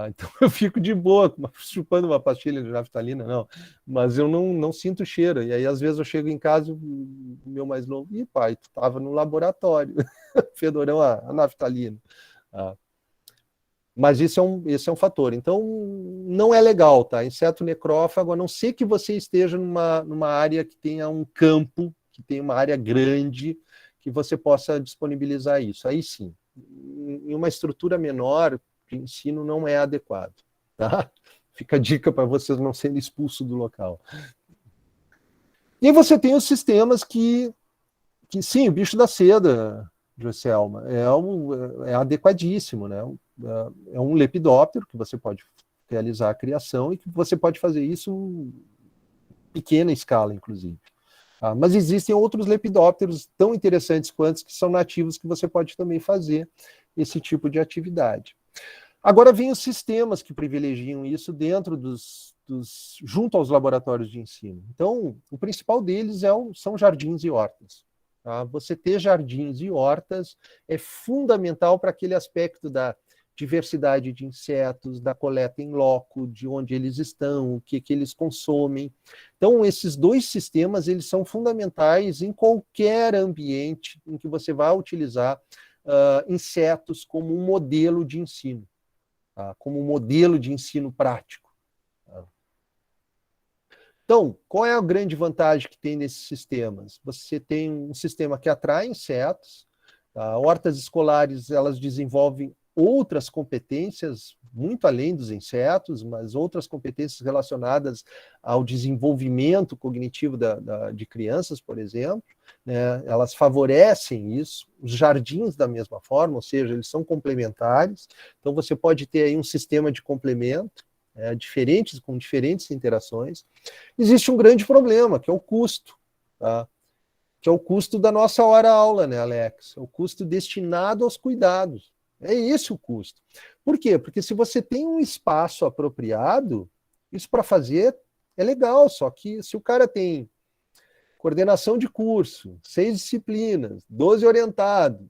Então eu fico de boa, chupando uma pastilha de naftalina, não. Mas eu não sinto cheiro. E aí, às vezes, eu chego em casa, o meu mais novo, pai, tu estava no laboratório, fedorão a naftalina. Mas esse é um fator. Então, não é legal, tá? Inseto necrófago, a não ser que você esteja numa área que tenha um campo, que tenha uma área grande, que você possa disponibilizar isso. Aí sim. Em uma estrutura menor, de ensino não é adequado. Tá? Fica a dica para vocês não serem expulsos do local. E aí você tem os sistemas que sim, o bicho da seda, Joselma, é adequadíssimo, né? É um lepidóptero que você pode realizar a criação e que você pode fazer isso em pequena escala, inclusive. Mas existem outros lepidópteros tão interessantes quanto que são nativos que você pode também fazer esse tipo de atividade. Agora vem os sistemas que privilegiam isso dentro junto aos laboratórios de ensino. Então, o principal deles são jardins e hortas. Você ter jardins e hortas é fundamental para aquele aspecto da diversidade de insetos, da coleta em loco, de onde eles estão, o que eles consomem. Então, esses 2 sistemas eles são fundamentais em qualquer ambiente em que você vai utilizar insetos como um modelo de ensino, como um modelo de ensino prático. Então, qual é a grande vantagem que tem nesses sistemas? Você tem um sistema que atrai insetos, hortas escolares elas desenvolvem outras competências muito além dos insetos, mas outras competências relacionadas ao desenvolvimento cognitivo de crianças, por exemplo, né, elas favorecem isso, os jardins da mesma forma, ou seja, eles são complementares, então você pode ter aí um sistema de complemento, com diferentes interações. Existe um grande problema, que é o custo, tá? Que é o custo da nossa hora-aula, né, Alex? É o custo destinado aos cuidados. É esse o custo. Por quê? Porque se você tem um espaço apropriado, isso para fazer é legal, só que se o cara tem coordenação de curso, 6 disciplinas, 12 orientados,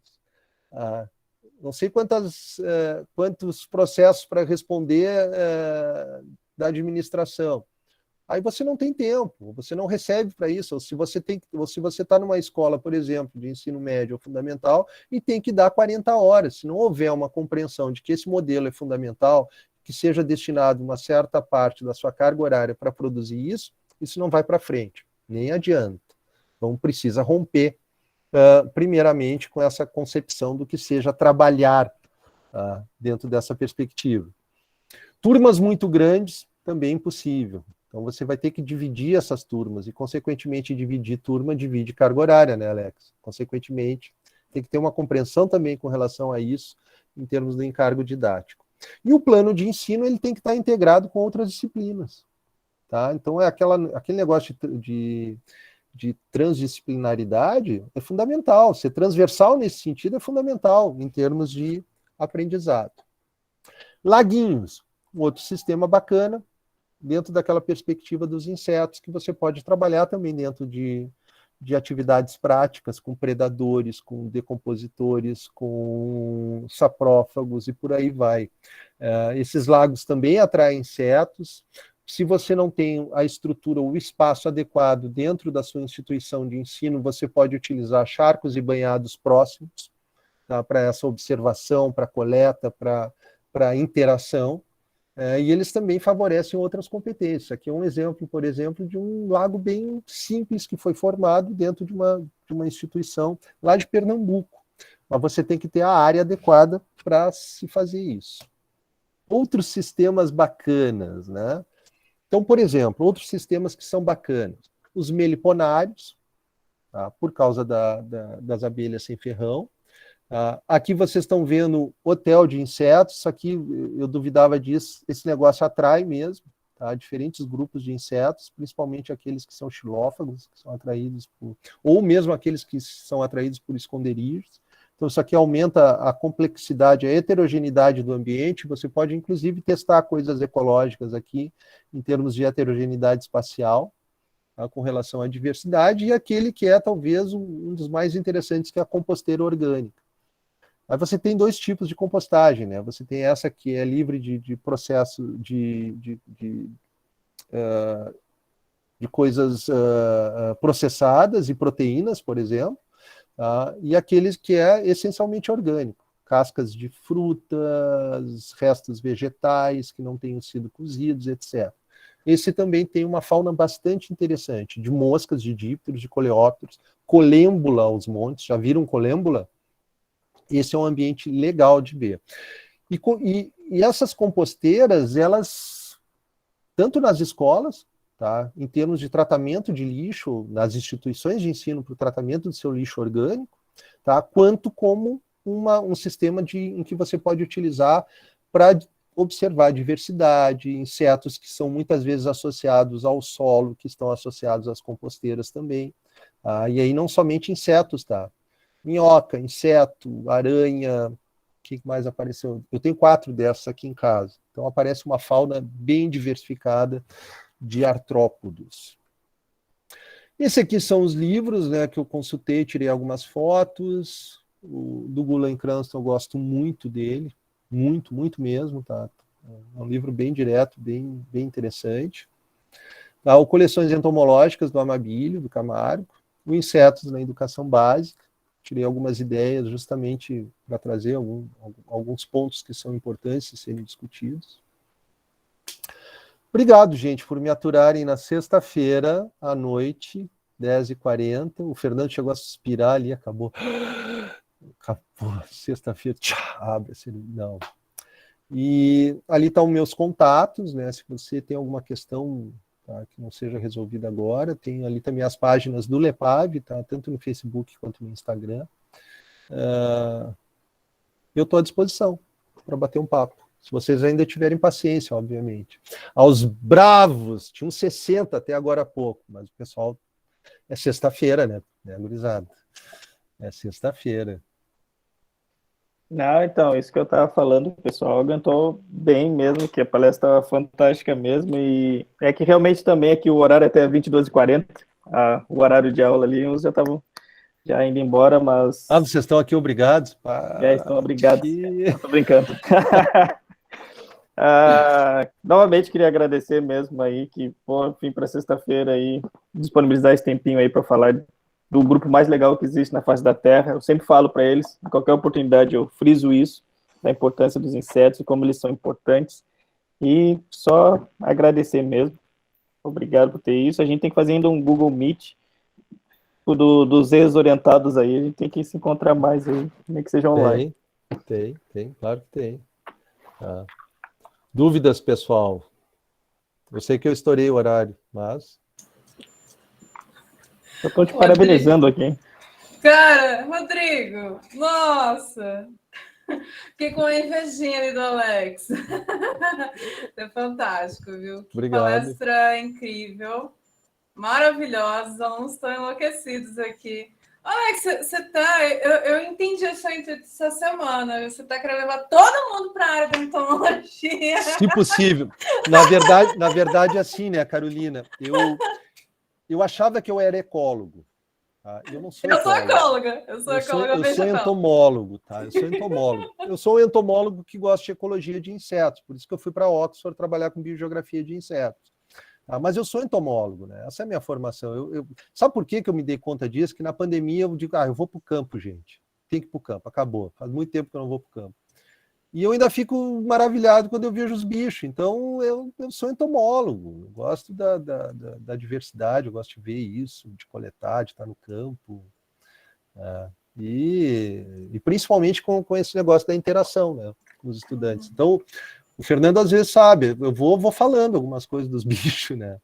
não sei quantos processos para responder da administração. Aí você não tem tempo, você não recebe para isso. Ou se você está numa escola, por exemplo, de ensino médio ou fundamental, e tem que dar 40 horas. Se não houver uma compreensão de que esse modelo é fundamental, que seja destinado uma certa parte da sua carga horária para produzir isso, isso não vai para frente, nem adianta. Então precisa romper, primeiramente, com essa concepção do que seja trabalhar dentro dessa perspectiva. Turmas muito grandes, também impossível. Então você vai ter que dividir essas turmas, e consequentemente dividir turma, divide carga horária, né, Alex? Consequentemente, tem que ter uma compreensão também com relação a isso, em termos do encargo didático. E o plano de ensino, ele tem que estar integrado com outras disciplinas, tá? Então aquele negócio de transdisciplinaridade é fundamental, ser transversal nesse sentido é fundamental, em termos de aprendizado. Laguinhos, um outro sistema bacana, dentro daquela perspectiva dos insetos, que você pode trabalhar também dentro de atividades práticas, com predadores, com decompositores, com saprófagos e por aí vai. Esses lagos também atraem insetos. Se você não tem a estrutura ou o espaço adequado dentro da sua instituição de ensino, você pode utilizar charcos e banhados próximos, tá, para essa observação, para coleta, para interação. E eles também favorecem outras competências. Aqui é um exemplo, por exemplo, de um lago bem simples que foi formado dentro de uma instituição lá de Pernambuco. Mas você tem que ter a área adequada para se fazer isso. Outros sistemas bacanas, né? Então, por exemplo, outros sistemas que são bacanas. Os meliponários, tá, por causa das abelhas sem ferrão. Aqui vocês estão vendo hotel de insetos. Isso aqui eu duvidava disso, esse negócio atrai mesmo, tá? Diferentes grupos de insetos, principalmente aqueles que são xilófagos, que são atraídos ou mesmo aqueles que são atraídos por esconderijos. Então isso aqui aumenta a complexidade, a heterogeneidade do ambiente. Você pode inclusive testar coisas ecológicas aqui em termos de heterogeneidade espacial, tá, com relação à diversidade, e aquele que é talvez um dos mais interessantes, que é a composteira orgânica. Aí você tem dois tipos de compostagem, né? Você tem essa que é livre de processo de coisas processadas e proteínas, por exemplo, tá? E aqueles que é essencialmente orgânico, cascas de frutas, restos vegetais que não tenham sido cozidos, etc. Esse também tem uma fauna bastante interessante, de moscas, de dípteros, de coleópteros, colêmbula aos montes. Já viram colêmbula? Esse é um ambiente legal de ver. E essas composteiras, elas, tanto nas escolas, tá, em termos de tratamento de lixo, nas instituições de ensino para o tratamento do seu lixo orgânico, tá, quanto como um sistema em que você pode utilizar para observar a diversidade, insetos que são muitas vezes associados ao solo, que estão associados às composteiras também. Tá? E aí não somente insetos, tá? Minhoca, inseto, aranha, o que mais apareceu? Eu tenho 4 dessas aqui em casa. Então aparece uma fauna bem diversificada de artrópodos. Esse aqui são os livros, né, que eu consultei, tirei algumas fotos. O do Gulen Cranston eu gosto muito dele, muito, muito mesmo, tá? É um livro bem direto, bem interessante. Tá? O Coleções Entomológicas do Amabílio, do Camargo. O Insetos na Educação Básica. Tirei algumas ideias justamente para trazer alguns pontos que são importantes de serem discutidos. Obrigado, gente, por me aturarem na sexta-feira à noite, 10h40. O Fernando chegou a suspirar ali, acabou. Sexta-feira, abre. Não. E ali estão meus contatos, né? Se você tem alguma questão, tá, que não seja resolvida agora, tem ali também as páginas do Lepab, tá? Tanto no Facebook quanto no Instagram. Eu estou à disposição para bater um papo. Se vocês ainda tiverem paciência, obviamente. Aos bravos, tinha uns 60 até agora há pouco, mas o pessoal... É sexta-feira, né, gurizada? É sexta-feira. Não, então, isso que eu estava falando, o pessoal aguentou bem mesmo, que a palestra estava fantástica mesmo, e é que realmente também aqui o horário é até 22h40, o horário de aula ali, uns já estavam já indo embora, mas vocês estão aqui obrigados? já estão obrigados. Que... Estou brincando. Novamente queria agradecer mesmo aí, que, pô, enfim, para sexta-feira aí, disponibilizar esse tempinho aí para falar do grupo mais legal que existe na face da Terra. Eu sempre falo para eles, em qualquer oportunidade eu friso isso, da importância dos insetos e como eles são importantes. E só agradecer mesmo. Obrigado por ter isso. A gente tem que fazer ainda um Google Meet dos ex-orientados aí. A gente tem que se encontrar mais aí, nem que seja online. Tem, claro que tem. Tá. Dúvidas, pessoal? Eu sei que eu estourei o horário, mas... Eu estou te parabenizando aqui. Cara, Rodrigo, nossa! Fiquei com uma invejinha ali do Alex. É fantástico, viu? Que Obrigado. palestra incrível, maravilhosa. Os alunos estão enlouquecidos aqui. Alex, você tá... Eu entendi a sua intuito essa semana. Você está querendo levar todo mundo para a área da entomologia. Se possível. Na verdade, assim, né, Carolina? Eu achava que eu era ecólogo. Tá? Eu não sou ecóloga. Eu sou entomólogo, tá? Eu sou entomólogo. Eu sou um entomólogo que gosta de ecologia de insetos. Por isso que eu fui para Oxford trabalhar com biogeografia de insetos. Tá? Mas eu sou entomólogo, né? Essa é a minha formação. Sabe por que eu me dei conta disso? Que na pandemia eu digo, eu vou para o campo, gente. Tem que ir para o campo, acabou. Faz muito tempo que eu não vou para o campo. E eu ainda fico maravilhado quando eu vejo os bichos. Então, eu sou entomólogo. Eu gosto da diversidade, eu gosto de ver isso, de coletar, de estar no campo. E principalmente com esse negócio da interação, né, com os estudantes. Então, o Fernando às vezes sabe, eu vou falando algumas coisas dos bichos, né?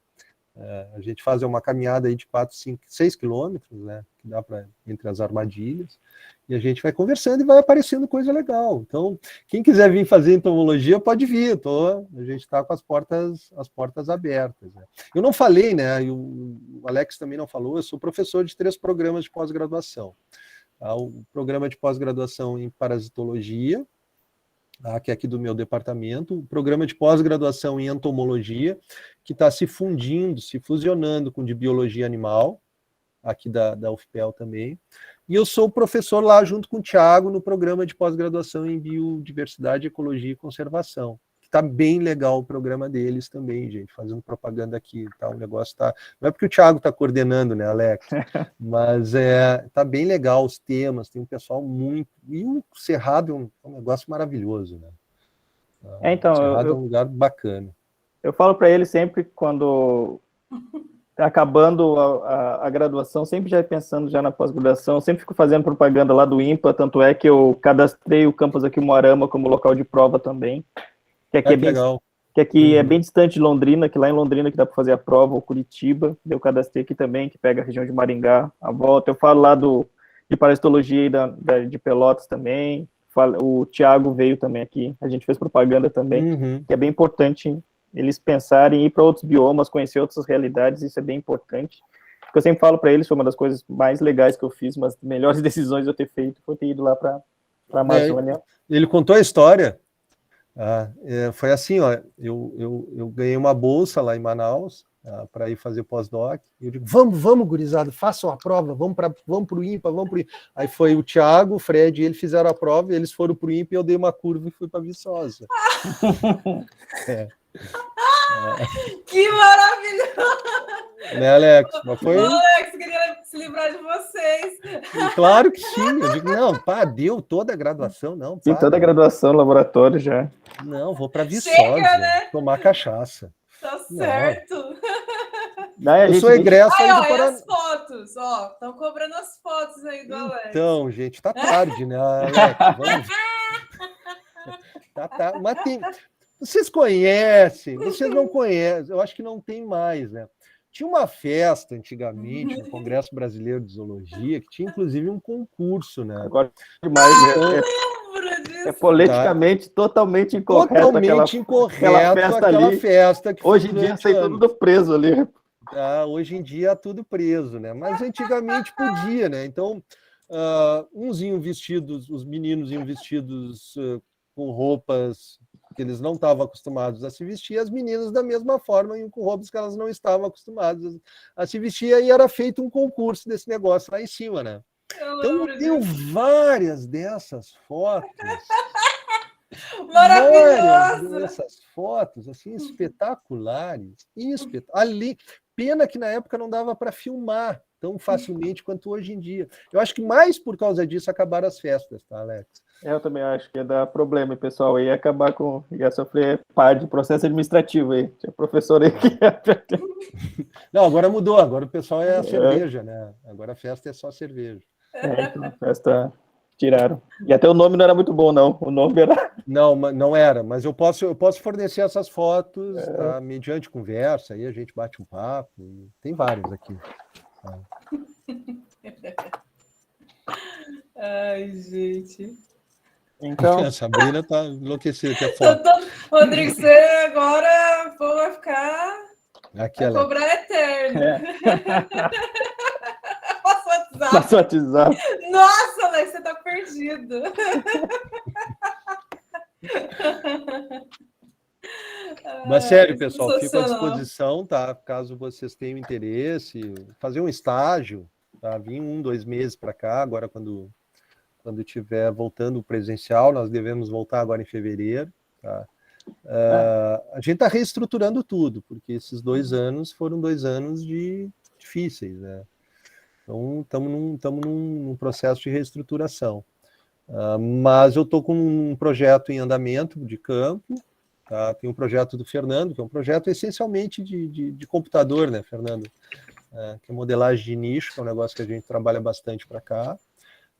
A gente faz uma caminhada aí de 4, 5, 6 quilômetros, né? Que dá para entre as armadilhas. E a gente vai conversando e vai aparecendo coisa legal. Então, quem quiser vir fazer entomologia, pode vir. A gente está com as portas abertas. Né? Eu não falei, né? E o Alex também não falou, eu sou professor de 3 programas de pós-graduação. O programa de pós-graduação em parasitologia, que é aqui do meu departamento, o programa de pós-graduação em entomologia, que está se fundindo, se fusionando com o de biologia animal, aqui da UFPEL também. E eu sou professor lá junto com o Thiago no programa de pós-graduação em Biodiversidade, Ecologia e Conservação. Está bem legal o programa deles também, gente, fazendo propaganda aqui. Tá, o negócio tá... Não é porque o Thiago está coordenando, né, Alex? Mas tá bem legal os temas, tem um pessoal muito... E o Cerrado é um negócio maravilhoso, né? Então, o Cerrado é um lugar bacana. Eu falo para ele sempre quando... acabando a graduação, sempre já pensando já na pós-graduação, sempre fico fazendo propaganda lá do IMPA, tanto é que eu cadastrei o campus aqui em Moarama como local de prova também, que aqui, legal. Que aqui é bem distante de Londrina, que lá em Londrina que dá para fazer a prova, ou Curitiba, eu cadastrei aqui também, que pega a região de Maringá, a volta, eu falo lá de parasitologia de Pelotas também, o Thiago veio também aqui, a gente fez propaganda também, que é bem importante eles pensarem em ir para outros biomas, conhecer outras realidades, isso é bem importante. O que eu sempre falo para eles, foi uma das coisas mais legais que eu fiz, umas melhores decisões eu ter feito, foi ter ido lá para a Amazônia. Ele contou a história, foi assim, ó, eu ganhei uma bolsa lá em Manaus, para ir fazer pós-doc, e eu digo, vamos, gurizada, façam a prova, vamos para o IMPA, vamos para o IMPA. Aí foi o Thiago, o Fred, eles fizeram a prova, eles foram para o IMPA, e eu dei uma curva e fui para Viçosa. Que maravilhoso! Né, Alex? Mas foi... O Alex queria se livrar de vocês. Claro que sim. Eu digo, não, deu toda a graduação, não. Sim, toda a graduação, laboratório já. Não, vou para Viçosa, né? tomar cachaça. Tá certo. Eu sou egresso aí do Paraná. As fotos, estão cobrando as fotos aí do Alex. Então, gente, tá tarde, né, Alex? Tá. Mas tem... Vocês conhecem, vocês não conhecem, eu acho que não tem mais, né? Tinha uma festa antigamente no Congresso Brasileiro de Zoologia, que tinha inclusive um concurso, né? Agora demais, Lembro disso. é politicamente totalmente incorreto Totalmente incorreto festa aquela ali. festa que foi Hoje em dia durante sai anos. tudo preso ali. Hoje em dia é tudo preso, né? Mas antigamente podia, né? Então, uns iam vestidos, os meninos iam vestidos com roupas que eles não estavam acostumados a se vestir, as meninas da mesma forma iam com roupas que elas não estavam acostumadas a se vestir, e era feito um concurso desse negócio lá em cima, né? Então eu tenho várias dessas fotos. Maravilhoso! Várias dessas fotos, assim, espetaculares. Ali, pena que na época não dava para filmar tão facilmente quanto hoje em dia. Eu acho que mais por causa disso acabaram as festas, tá, Alex? Eu também acho que ia dar problema, pessoal. Ia acabar ia sofrer parte de processo administrativo aí. Tinha professor aí que ia... Não, agora mudou. Agora o pessoal é a cerveja, né? Agora a festa é só cerveja. Então a festa tiraram. E até o nome não era muito bom, não. O nome era... Não era, mas eu posso fornecer essas fotos, tá? Mediante conversa, aí a gente bate um papo. Tem vários aqui. Tá? Ai, gente. Então... A Sabrina tá enlouquecida com a foto. Rodrigo, você agora vai ficar... Aqui, vai cobrar eterno. Passa o WhatsApp. Nossa, Alex, você tá perdido. Mas sério, pessoal, fico à disposição, tá? Caso vocês tenham interesse, fazer um estágio, tá? Vim 2 meses para cá, agora quando estiver voltando presencial, nós devemos voltar agora em fevereiro, tá? A gente está reestruturando tudo, porque esses 2 anos foram 2 anos difíceis, né? Então, estamos num processo de reestruturação. Mas eu estou com um projeto em andamento de campo, tá? Tem um projeto do Fernando, que é um projeto essencialmente de computador, né, Fernando? Que é modelagem de nicho, que é um negócio que a gente trabalha bastante para cá.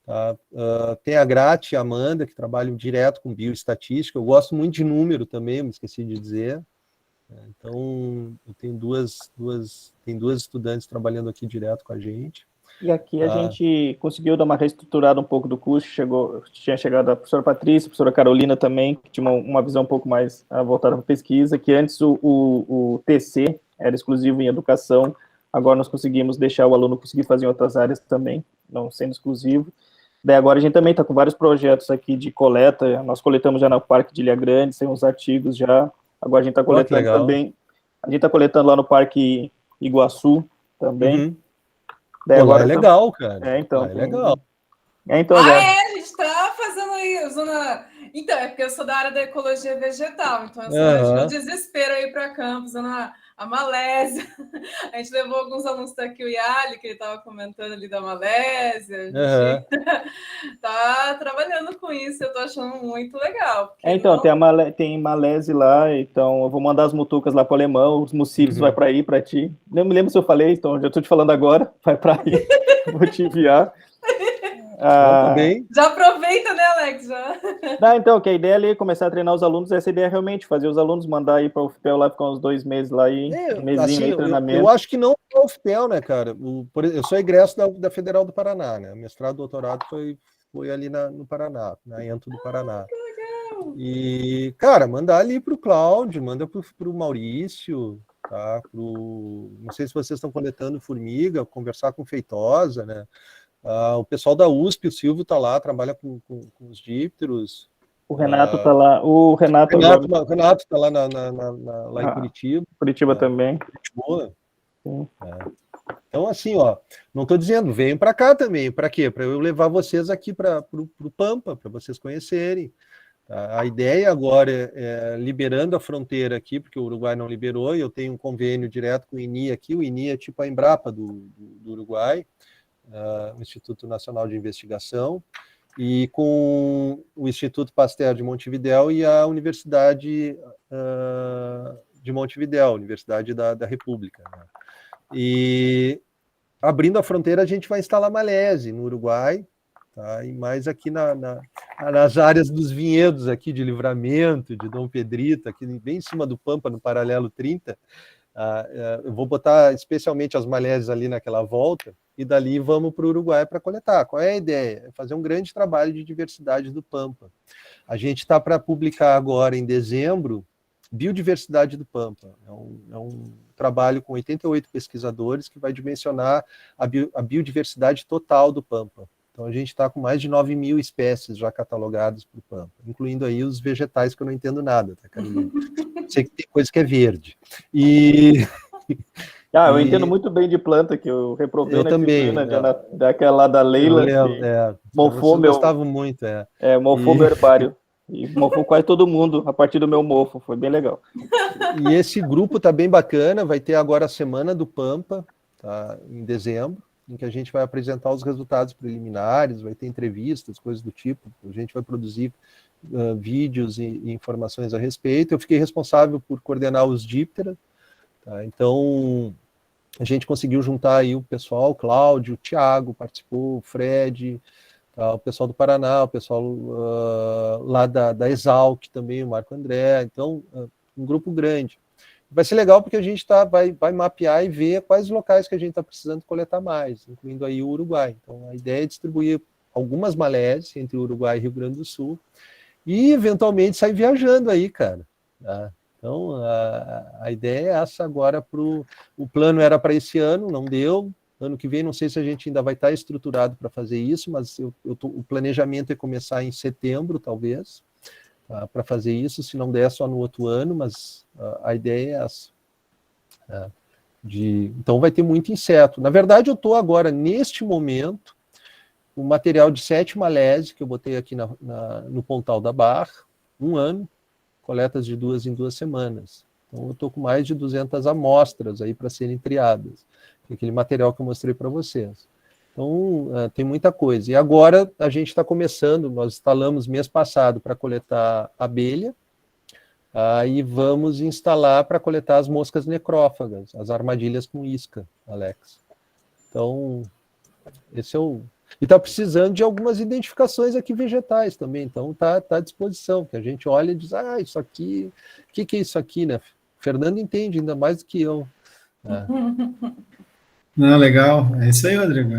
Tá? Tem a Grati e a Amanda, que trabalham direto com bioestatística. Eu gosto muito de número também, me esqueci de dizer. Então, eu tenho duas estudantes trabalhando aqui direto com a gente. E aqui a gente conseguiu dar uma reestruturada um pouco do curso. Tinha chegado a professora Patrícia, a professora Carolina também, que tinha uma visão um pouco mais voltada para pesquisa, que antes o TC era exclusivo em educação. Agora nós conseguimos deixar o aluno conseguir fazer em outras áreas também, não sendo exclusivo. Daí agora a gente também está com vários projetos aqui de coleta. Nós coletamos já no Parque de Ilha Grande, tem uns artigos já. Agora a gente está coletando também. A gente está coletando lá no Parque Iguaçu também. Uhum. Daí agora é legal, cara. Então, é legal. Então, a gente está fazendo aí, usando... Então, é porque eu sou da área da ecologia vegetal, então eu sou de desespero aí para campo, usando a malésia. A gente levou alguns alunos daqui, o Yali, que ele estava comentando ali da malésia. A gente tá trabalhando com isso, eu estou achando muito legal. Então, tem malésia lá, então eu vou mandar as mutucas lá para o alemão, os mucílios vai para aí, para ti. Não me lembro se eu falei, então já estou te falando agora, vai para aí, vou te enviar. Já aproveita, né, Alex? Então, que a ideia ali é começar a treinar os alunos, essa ideia é realmente fazer os alunos mandar aí para o UFPEL lá, ficar uns 2 meses lá e mesinho assim, aí, treinamento. Eu acho que não é o UFPEL, né, cara? Eu sou egresso da Federal do Paraná, né? Mestrado, doutorado foi ali no Paraná, na ENTO do Paraná. E, cara, mandar ali para o Cláudio, manda para o Maurício, tá? Não sei se vocês estão coletando formiga, conversar com Feitosa, né? O pessoal da USP, o Silvio está lá, trabalha com os dípteros. O Renato está lá. O Renato está lá, lá em Curitiba. Curitiba também. Curitiba. Então, assim, não estou dizendo, venham para cá também. Para quê? Para eu levar vocês aqui para o Pampa, para vocês conhecerem. A ideia agora é liberando a fronteira aqui, porque o Uruguai não liberou, e eu tenho um convênio direto com o INI aqui. O INI é tipo a Embrapa do Uruguai. O Instituto Nacional de Investigação, e com o Instituto Pasteur de Montevidéu e a Universidade de Montevidéu, Universidade da República. Né? E abrindo a fronteira, a gente vai instalar malésia no Uruguai, tá? E mais aqui nas áreas dos vinhedos aqui de Livramento, de Dom Pedrito, aqui bem em cima do Pampa, no paralelo 30, eu vou botar especialmente as malésias ali naquela volta, e dali vamos para o Uruguai para coletar. Qual é a ideia? É fazer um grande trabalho de diversidade do Pampa. A gente está para publicar agora, em dezembro, Biodiversidade do Pampa. É um trabalho com 88 pesquisadores que vai dimensionar a biodiversidade total do Pampa. Então, a gente está com mais de 9.000 espécies já catalogadas para o Pampa, incluindo aí os vegetais, que eu não entendo nada, tá, Carolina? Sei que tem coisa que é verde. Eu entendo muito bem de planta, que eu reprovei eu na também, disciplina daquela lá da Leila, mofou meu... gostavam muito, mofou meu herbário. E mofou quase todo mundo a partir do meu mofo, foi bem legal. E esse grupo está bem bacana, vai ter agora a Semana do Pampa, tá, em dezembro, em que a gente vai apresentar os resultados preliminares, vai ter entrevistas, coisas do tipo, a gente vai produzir vídeos e informações a respeito. Eu fiquei responsável por coordenar os dípteras, tá? Então a gente conseguiu juntar aí o pessoal, o Cláudio, o Thiago participou, o Fred, tá, o pessoal do Paraná, o pessoal lá da Exalc também, o Marco André, então um grupo grande. Vai ser legal porque a gente vai mapear e ver quais locais que a gente está precisando coletar mais, incluindo aí o Uruguai. Então a ideia é distribuir algumas malésias entre o Uruguai e Rio Grande do Sul e eventualmente sair viajando aí, cara. Tá? Então a ideia é essa agora. O plano era para esse ano, não deu. Ano que vem, não sei se a gente ainda vai estar estruturado para fazer isso, mas o planejamento é começar em setembro, talvez, tá, para fazer isso, se não der só no outro ano, mas a ideia é essa. Então vai ter muito inseto. Na verdade, eu estou agora, neste momento, o material de 7 malésias, que eu botei aqui no Pontal da Barra, 1 ano, coletas de 2 em 2 semanas. Então eu estou com mais de 200 amostras aí para serem triadas. Aquele material que eu mostrei para vocês. Então, tem muita coisa. E agora a gente está começando, nós instalamos mês passado para coletar abelha, e vamos instalar para coletar as moscas necrófagas, as armadilhas com isca, Alex. Então, esse é o... E está precisando de algumas identificações aqui vegetais também, então está à disposição, que a gente olha e diz, isso aqui, o que é isso aqui, né? Fernando entende ainda mais do que eu. Não, legal. É isso aí, Rodrigo.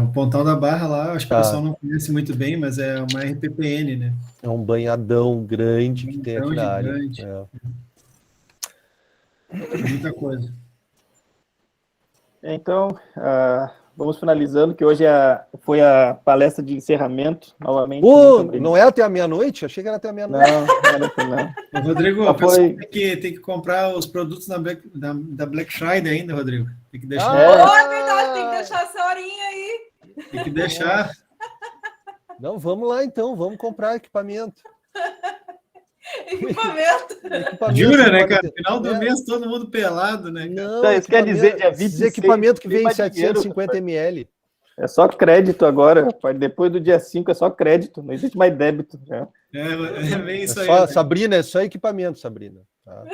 O Pontal da Barra lá, acho que o pessoal não conhece muito bem, mas é uma RPPN, né? É um banhadão grande que tem aqui na área. Muita coisa. Então, vamos finalizando, que hoje foi a palestra de encerramento, novamente. Não é até a meia-noite? Achei que era até a meia-noite. Não. Rodrigo, o pessoal tem que comprar os produtos da Black Friday ainda, Rodrigo. Tem que deixar. É verdade, tem que deixar essa horinha aí. Tem que deixar. Não, vamos lá então, vamos comprar equipamento. Equipamento. Jura, né, cara? No final do mês, todo mundo pelado, né? Não, isso quer dizer, dia 26, equipamento que vem em 750 ml. É só crédito agora, rapaz. Depois do dia 5 é só crédito, não existe mais débito. Já. É bem isso aí. Né? Sabrina, é só equipamento, Sabrina. Tá?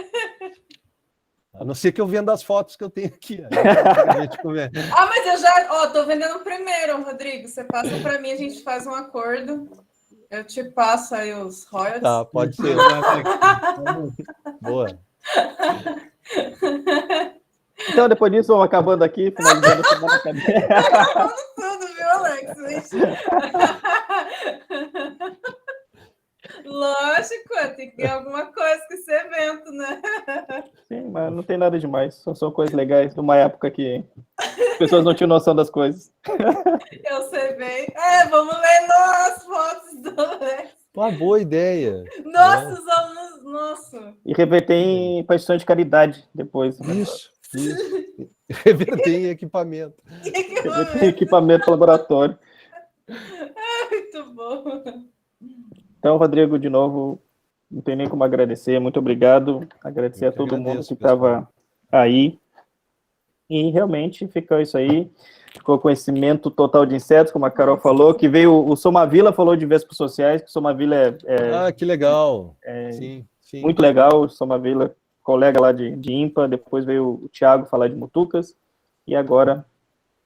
A não ser que eu venda as fotos que eu tenho aqui. Mas eu já tô vendendo primeiro, Rodrigo. Você passa para mim, a gente faz um acordo. Eu te passo aí os royalties. Tá, pode ser. Boa. Então, depois disso, vamos acabando aqui, finalizando a semana. Acabando tudo, viu, Alex? Lógico, tem que ter alguma coisa com esse evento, né? Sim, mas não tem nada demais. São coisas legais, numa época que as pessoas não tinham noção das coisas. Eu sei bem. Vamos ler as fotos do Alex. Uma boa ideia. Nossa, os alunos, nossa. E reverter em instituições de caridade depois. Isso. Reverter em equipamento. Reverter em equipamento para laboratório. Muito bom. Então, Rodrigo, de novo, não tem nem como agradecer. Muito obrigado. Agradecer a todo mundo que estava aí. E realmente ficou isso aí. Ficou conhecimento total de insetos, como a Carol falou, que veio o Somavila, falou de Vespas Sociais, que o Somavila que legal. Sim. Muito legal, o Somavila, colega lá de IMPA, depois veio o Thiago falar de Mutucas, e agora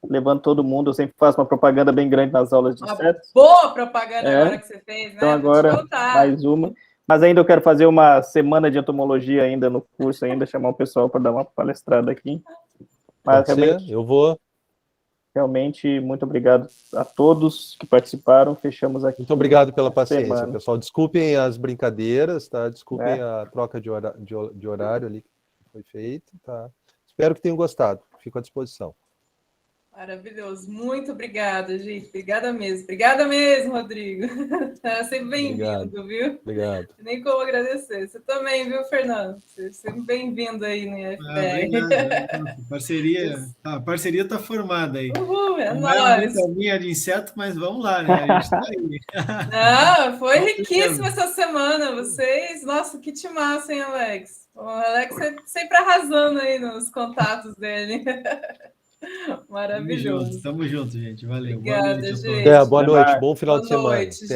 levando todo mundo. Eu sempre faço uma propaganda bem grande nas aulas de Uma insetos. boa propaganda agora que você fez, né? Então Vou te agora, contar. mais uma. Mas ainda eu quero fazer uma semana de entomologia ainda no curso, ainda chamar o pessoal para dar uma palestrada aqui. Mas realmente, eu vou. realmente, muito obrigado a todos que participaram. Fechamos aqui. Muito obrigado pela paciência, semana. pessoal. Desculpem as brincadeiras, tá? Desculpem a troca de horário ali que foi feita, tá? Espero que tenham gostado. Fico à disposição. Maravilhoso. Muito obrigada, gente. Obrigada mesmo, Rodrigo. É sempre bem-vindo, viu? Obrigado. Nem como agradecer. Você também, viu, Fernando? Você é sempre bem-vindo aí no IFBR. A parceria está formada aí. Uhul, é Não é a nóis. montaninha de inseto, mas vamos lá, né? A gente está aí. Não, foi riquíssima essa semana. Vocês, nossa, que timaço, hein, Alex? O Alex sempre arrasando aí nos contatos dele. Maravilhoso. Tamo junto, gente. Valeu. Obrigada, Boa noite a todos. gente. Boa noite. Bom final de semana. Boa noite, gente.